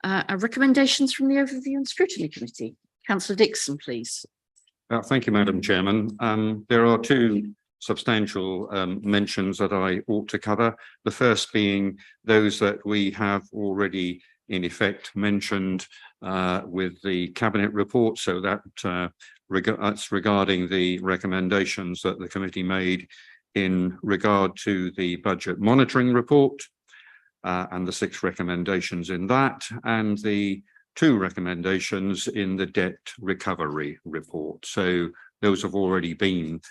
are recommendations from the Overview and Scrutiny Committee. Councillor Dixon, please. Thank you, Madam Chairman. There are two substantial mentions that I ought to cover. The first being those that we have already in effect mentioned with the Cabinet report. So that's regarding the recommendations that the committee made in regard to the budget monitoring report and the 6 recommendations in that, and the 2 recommendations in the debt recovery report. So those have already been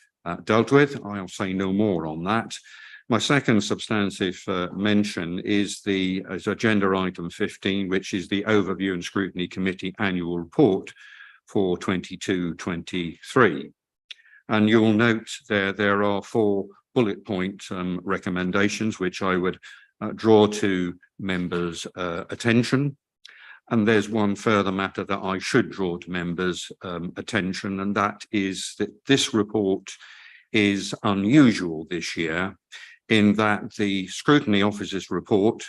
dealt with. I'll say no more on that. My second substantive mention is agenda item 15, which is the Overview and Scrutiny Committee annual report for 22-23. And you'll note there are 4 bullet point recommendations, which I would draw to members' attention. And there's one further matter that I should draw to members' attention, and that is that this report is unusual this year in that the Scrutiny Office's report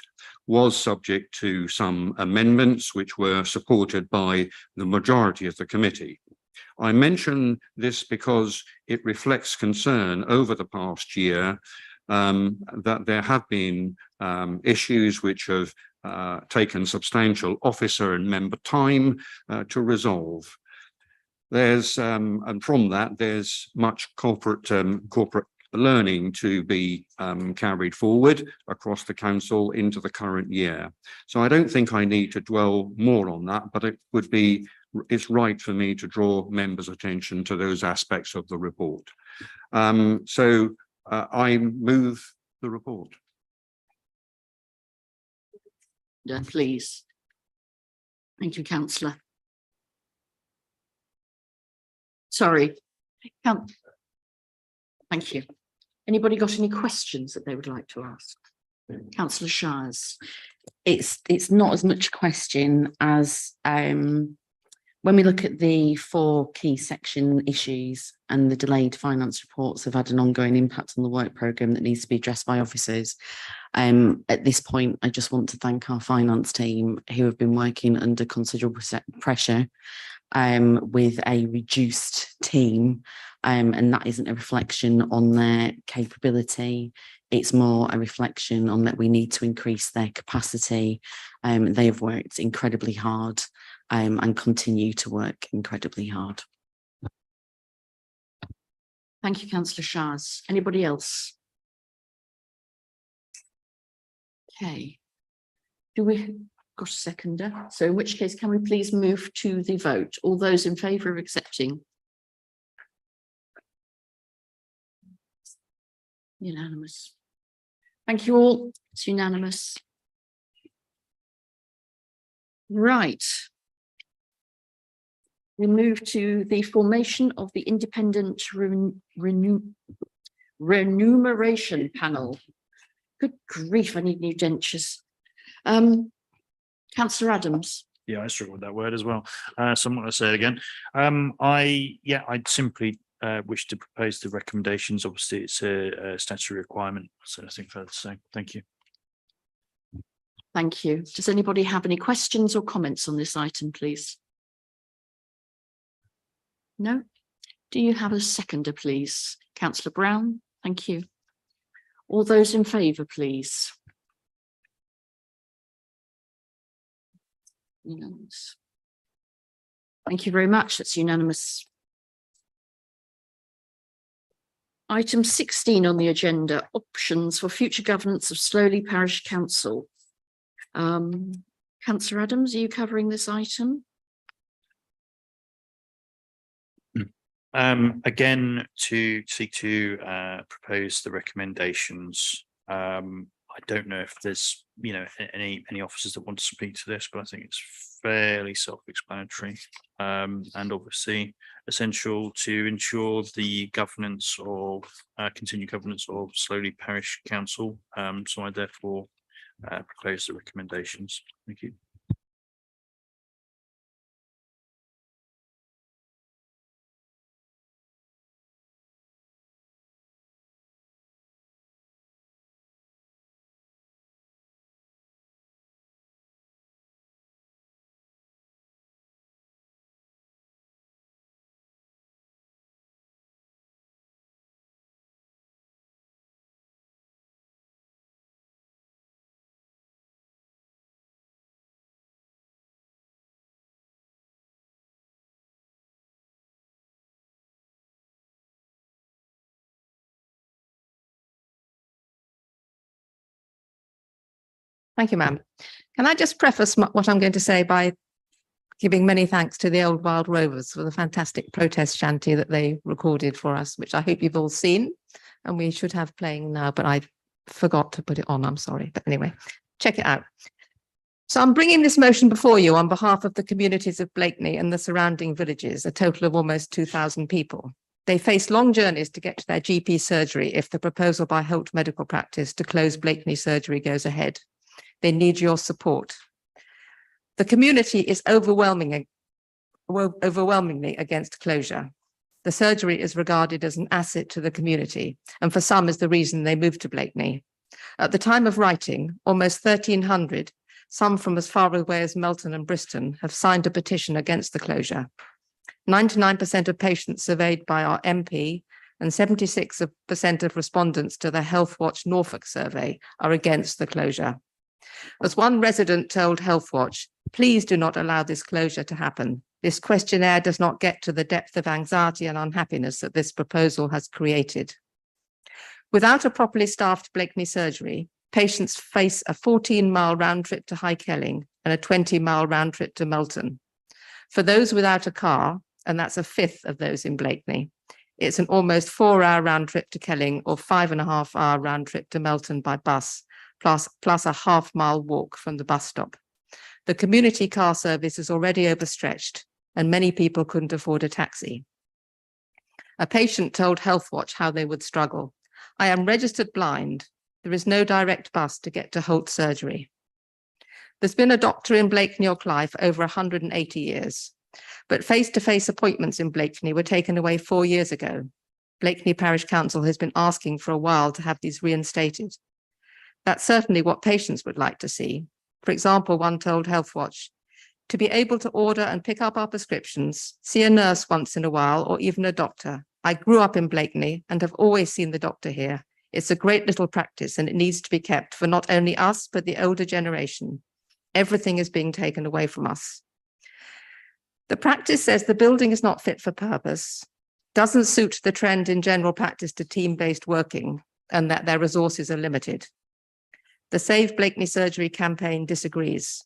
was subject to some amendments which were supported by the majority of the committee. I mention this because it reflects concern over the past year that there have been issues which have taken substantial officer and member time to resolve. There's and from that there's much corporate learning to be carried forward across the council into the current year. So I don't think I need to dwell more on that, but it's right for me to draw members' attention to those aspects of the report. So I move the report. Yeah, please. Thank you, Councillor. Sorry. Thank you. Anybody got any questions that they would like to ask? Councillor Shires. It's not as much a question as when we look at the 4 key section issues and the delayed finance reports have had an ongoing impact on the work programme that needs to be addressed by officers. At this point, I just want to thank our finance team who have been working under considerable pressure with a reduced team, and that isn't a reflection on their capability. It's more a reflection on that we need to increase their capacity. They have worked incredibly hard and continue to work incredibly hard. Thank you, Councillor Shires. Anybody else? Okay. Do we got a seconder? So in which case, can we please move to the vote? All those in favour of accepting? Unanimous. Thank you all. It's unanimous. Right. We move to the formation of the independent remuneration panel. Good grief, I need new dentures. Councillor Adams. Yeah, I struggle with that word as well. So I'm not going to say it again. I'd simply wish to propose the recommendations. Obviously, it's a statutory requirement, so nothing further to say. Thank you. Thank you. Does anybody have any questions or comments on this item, please? No? Do you have a seconder, please? Councillor Brown, thank you. All those in favour, please. Unanimous. Thank you very much. That's unanimous. Item 16 on the agenda, options for future governance of Slowley Parish Council. Councillor Adams, are you covering this item? Again, to seek to propose the recommendations. I don't know if there's, any officers that want to speak to this, but I think it's fairly self-explanatory. And obviously essential to ensure the governance of continued governance of Slowley Parish Council. So I therefore propose the recommendations. Thank you. Thank you, ma'am. Can I just preface what I'm going to say by giving many thanks to the Old Wild Rovers for the fantastic protest shanty that they recorded for us, which I hope you've all seen, and we should have playing now, but I forgot to put it on. I'm sorry. But anyway, check it out. So I'm bringing this motion before you on behalf of the communities of Blakeney and the surrounding villages, a total of almost 2,000 people. They face long journeys to get to their GP surgery if the proposal by Holt Medical Practice to close Blakeney surgery goes ahead. They need your support. The community is overwhelmingly against closure. The surgery is regarded as an asset to the community, and for some is the reason they moved to Blakeney. At the time of writing, almost 1,300, some from as far away as Melton and Bristol, have signed a petition against the closure. 99% of patients surveyed by our MP and 76% of respondents to the Health Watch Norfolk survey are against the closure. As one resident told Health Watch, please do not allow this closure to happen. This questionnaire does not get to the depth of anxiety and unhappiness that this proposal has created. Without a properly staffed Blakeney surgery, patients face a 14-mile round trip to High Kelling and a 20-mile round trip to Melton. For those without a car, and that's a fifth of those in Blakeney, it's an almost 4-hour round trip to Kelling or 5.5-hour round trip to Melton by bus, plus a half-mile walk from the bus stop. The community car service is already overstretched, and many people couldn't afford a taxi. A patient told Health Watch how they would struggle. I am registered blind. There is no direct bus to get to Holt surgery. There's been a doctor in Blakeney or Clyde for over 180 years, but face-to-face appointments in Blakeney were taken away 4 years ago. Blakeney Parish Council has been asking for a while to have these reinstated. That's certainly what patients would like to see. For example, one told Health Watch, to be able to order and pick up our prescriptions, see a nurse once in a while, or even a doctor. I grew up in Blakeney and have always seen the doctor here. It's a great little practice and it needs to be kept for not only us, but the older generation. Everything is being taken away from us. The practice says the building is not fit for purpose, doesn't suit the trend in general practice to team-based working, and that their resources are limited. The Save Blakeney Surgery campaign disagrees.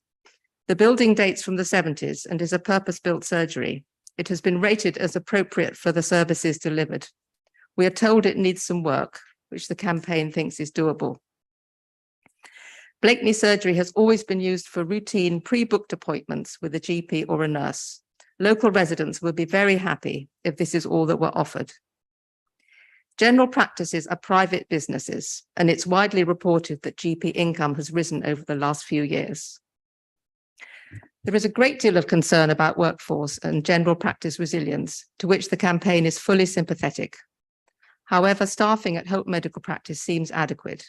The building dates from the 70s and is a purpose-built surgery. It has been rated as appropriate for the services delivered. We are told it needs some work, which the campaign thinks is doable. Blakeney surgery has always been used for routine pre-booked appointments with a GP or a nurse. Local residents will be very happy if this is all that were offered. General practices are private businesses, and it's widely reported that GP income has risen over the last few years. There is a great deal of concern about workforce and general practice resilience, to which the campaign is fully sympathetic. However, staffing at Holt Medical Practice seems adequate.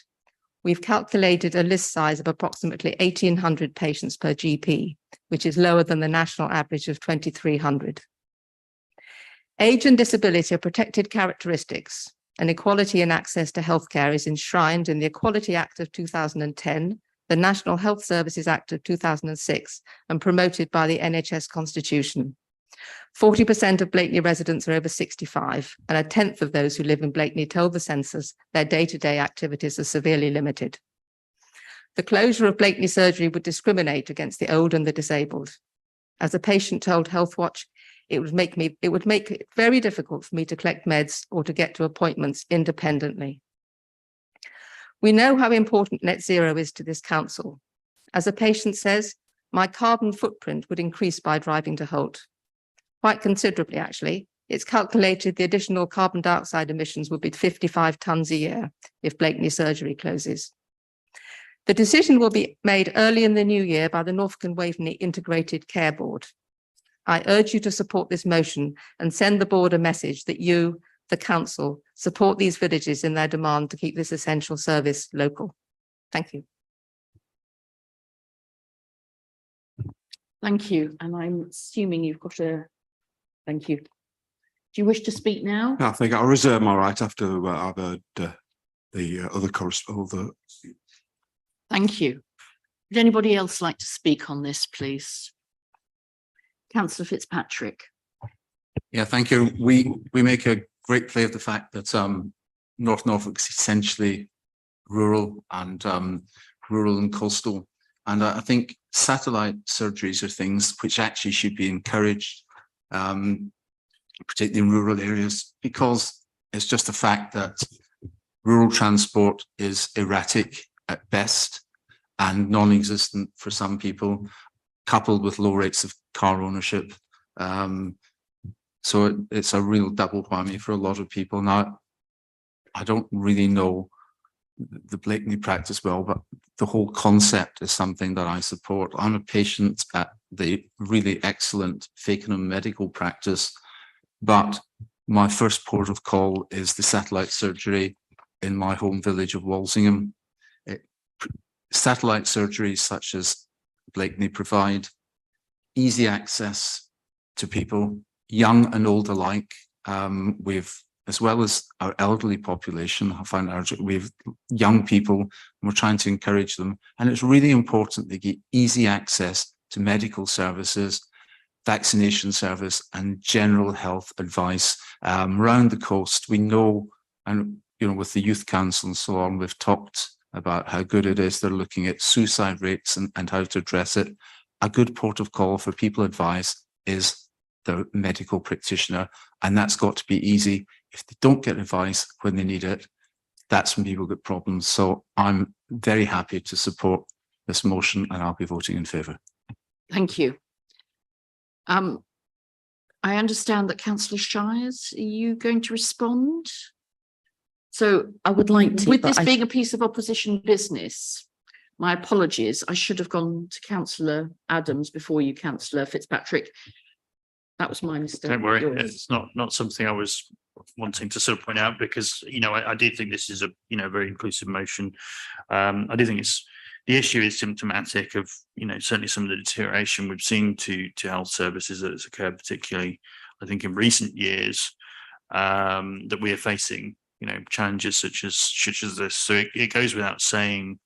We've calculated a list size of approximately 1,800 patients per GP, which is lower than the national average of 2,300. Age and disability are protected characteristics, and equality in access to healthcare is enshrined in the Equality Act of 2010, the National Health Services Act of 2006, and promoted by the NHS Constitution. 40% of Blakeney residents are over 65, and a tenth of those who live in Blakeney told the census their day-to-day activities are severely limited. The closure of Blakeney surgery would discriminate against the old and the disabled. As a patient told Healthwatch, it would make it very difficult for me to collect meds or to get to appointments independently. We know how important net zero is to this council. As a patient says, my carbon footprint would increase by driving to Holt. Quite considerably, actually. It's calculated the additional carbon dioxide emissions would be 55 tonnes a year if Blakeney surgery closes. The decision will be made early in the new year by the Norfolk and Waveney Integrated Care Board. I urge you to support this motion and send the board a message that you, the council, support these villages in their demand to keep this essential service local. Thank you. Thank you. And I'm assuming you've got a, thank you. Do you wish to speak now? I think I'll reserve my right after I've heard the other correspondent. Thank you. Would anybody else like to speak on this, please? Councillor Fitzpatrick. Yeah, thank you. We make a great play of the fact that North Norfolk is essentially rural and coastal. And I think satellite surgeries are things which actually should be encouraged, particularly in rural areas, because it's just a fact that rural transport is erratic at best and non-existent for some people, coupled with low rates of car ownership. So it's a real double whammy for a lot of people. Now, I don't really know the Blakeney practice well, but the whole concept is something that I support. I'm a patient at the really excellent Fakenham medical practice, but my first port of call is the satellite surgery in my home village of Walsingham. Satellite surgeries such as Blakeney provide easy access to people, young and old alike. As well as our elderly population, I find we have young people, and we're trying to encourage them. And it's really important they get easy access to medical services, vaccination service, and general health advice around the coast. We know, and with the Youth Council and so on, we've talked about how good it is. They're looking at suicide rates and how to address it. A good port of call for people advice is the medical practitioner, and that's got to be easy. If they don't get advice when they need it, that's when people get problems. So I'm very happy to support this motion, and I'll be voting in favour. Thank you. I understand that Councillor Shires, are you going to respond? So I would like to. With this being a piece of opposition business, my apologies. I should have gone to Councillor Adams before you, Councillor Fitzpatrick. That was my mistake. Don't worry, Yours. it's not something I was wanting to sort of point out, because I do think this is a very inclusive motion. I do think the issue is symptomatic of certainly some of the deterioration we've seen to health services that has occurred, particularly I think in recent years, that we are facing challenges such as this. So it goes without saying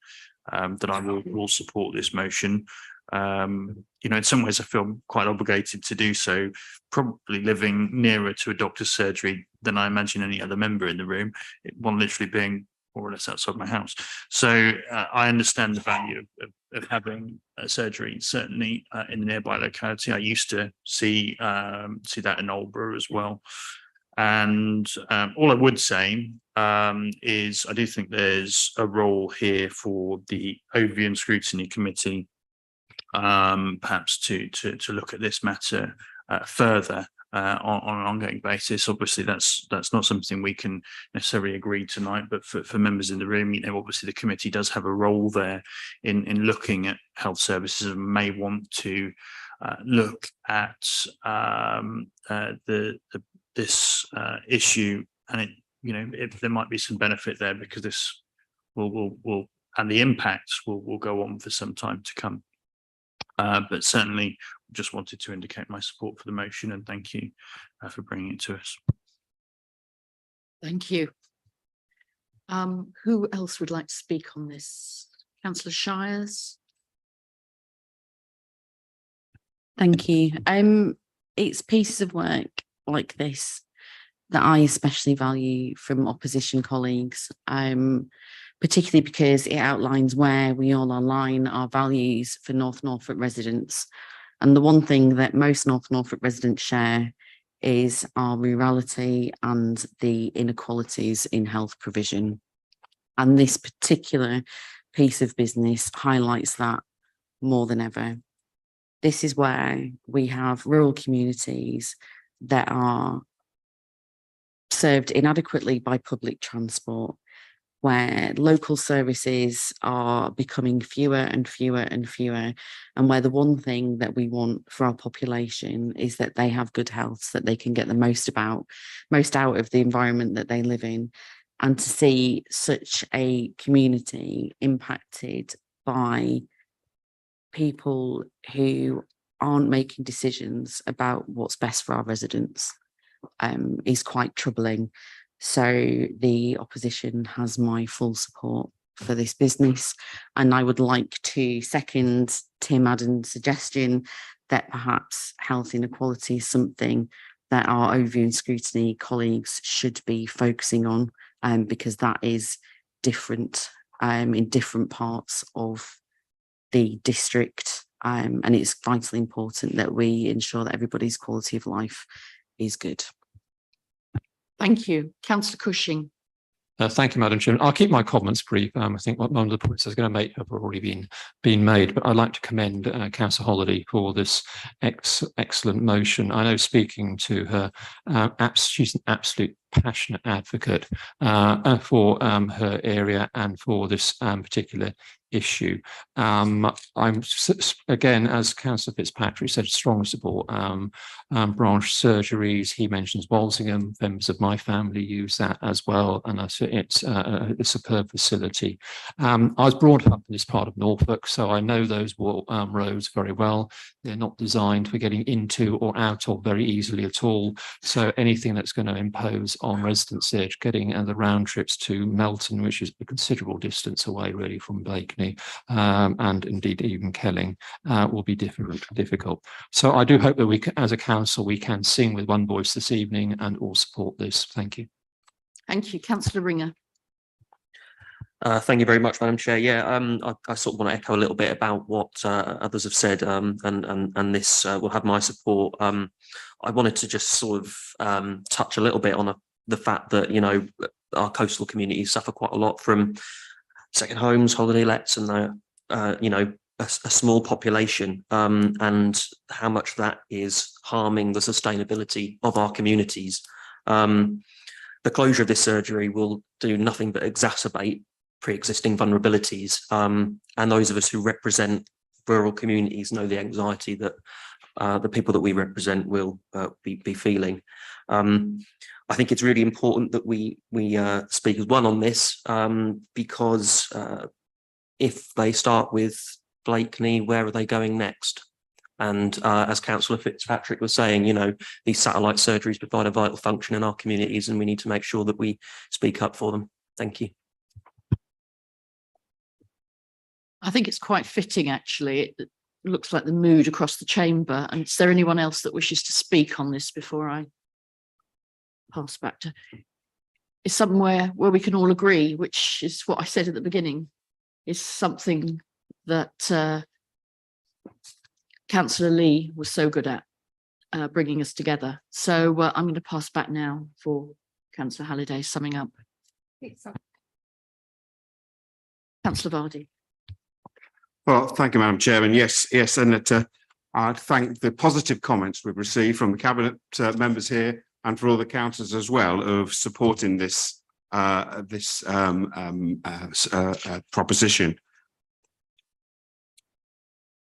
that I will support this motion. In some ways I feel quite obligated to do so, probably living nearer to a doctor's surgery than I imagine any other member in the room, one literally being more or less outside my house. So I understand the value of having a surgery, certainly in the nearby locality. I used to see that in Aldeburgh as well. And all I would say is I do think there's a role here for the Overview and Scrutiny Committee, perhaps to look at this matter further on an ongoing basis. Obviously, that's not something we can necessarily agree tonight, but for members in the room, obviously the committee does have a role there in looking at health services and may want to look at this issue, and if there might be some benefit there, because this will and the impacts will go on for some time to come. But certainly just wanted to indicate my support for the motion, and thank you for bringing it to us. Thank you. Who else would like to speak on this? Councillor Shires? Thank you. It's pieces of work like this that I especially value from opposition colleagues, particularly because it outlines where we all align our values for North Norfolk residents. And the one thing that most North Norfolk residents share is our rurality and the inequalities in health provision. And this particular piece of business highlights that more than ever. This is where we have rural communities that are served inadequately by public transport, where local services are becoming fewer and fewer and fewer, and where the one thing that we want for our population is that they have good health, so that they can get the most out of the environment that they live in. And to see such a community impacted by people who aren't making decisions about what's best for our residents is quite troubling. So the opposition has my full support for this business, and I would like to second Tim Adams' suggestion that perhaps health inequality is something that our overview and scrutiny colleagues should be focusing on, because that is different in different parts of the district, and it's vitally important that we ensure that everybody's quality of life is good. Thank you. Councillor Cushing. Thank you, Madam Chairman. I'll keep my comments brief. I think what one of the points I was going to make have already been made, but I'd like to commend Councillor Holliday for this excellent motion. I know, speaking to her, she's an absolute passionate advocate for her area and for this particular issue. I'm again, as Councillor Fitzpatrick said, strong support branch surgeries. He mentions Walsingham. Members of my family use that as well, and it's a superb facility. I was brought up in this part of Norfolk, so I know those roads very well. They're not designed for getting into or out of very easily at all. So anything that's going to impose on residents there, getting the round trips to Melton, which is a considerable distance away really from Blakeney, and indeed even Kelling, will be difficult. So I do hope that we, as a council, we can sing with one voice this evening and all support this. Thank you. Thank you. Councillor Ringer. Thank you very much, Madam Chair. Yeah, I sort of want to echo a little bit about what others have said, and this will have my support. I wanted to just sort of touch a little bit on the fact that, you know, our coastal communities suffer quite a lot from second homes, holiday lets, and you know, a small population, and how much that is harming the sustainability of our communities. The closure of this surgery will do nothing but exacerbate pre-existing vulnerabilities, and those of us who represent rural communities know the anxiety that the people that we represent will be feeling. I think it's really important that we speak as one on this, because if they start with Blakeney, where are they going next? And as Councillor Fitzpatrick was saying, you know, these satellite surgeries provide a vital function in our communities, and we need to make sure that we speak up for them. Thank you. I think it's quite fitting, actually. It looks like the mood across the chamber. And is there anyone else that wishes to speak on this before I pass back to? Is somewhere where we can all agree, which is what I said at the beginning, is something that Councillor Lee was so good at bringing us together. So I'm going to pass back now for Councillor Halliday summing up. Councillor Vardy. Well, thank you, Madam Chairman. Yes, and I'd thank the positive comments we've received from the Cabinet members here and for all the councillors as well of supporting this proposition.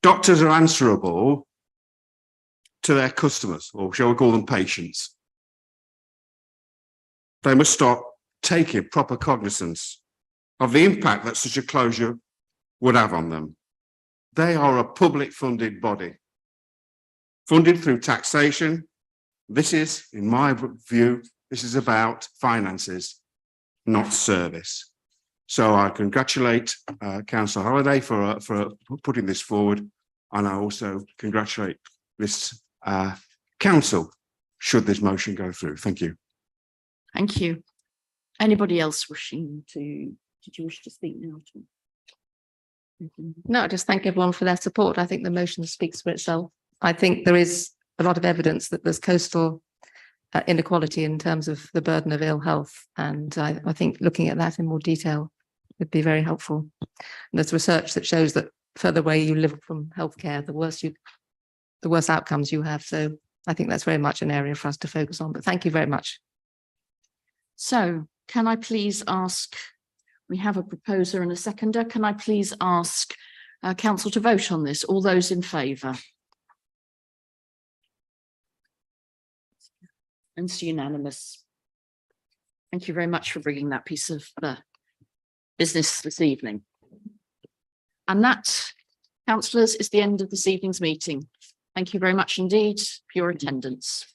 Doctors are answerable to their customers, or shall we call them patients. They must start taking proper cognizance of the impact that such a closure would have on them. They are a public funded body, funded through taxation. This is, in my view, this is about finances. not service. So I congratulate Councillor Holliday for putting this forward, and I also congratulate this council should this motion go through. Thank you. Thank you. Anybody else wishing to, did you wish to speak now? No, I just thank everyone for their support. I think the motion speaks for itself. I think there is a lot of evidence that there's coastal inequality in terms of the burden of ill health. And I think looking at that in more detail would be very helpful. And there's research that shows that further away you live from healthcare, the worse outcomes you have. So I think that's very much an area for us to focus on. But thank you very much. So can I please ask, we have a proposer and a seconder. Can I please ask council to vote on this? All those in favour? And it's unanimous. Thank you very much for bringing that piece of business this evening. And that, councillors, is the end of this evening's meeting. Thank you very much indeed for your attendance.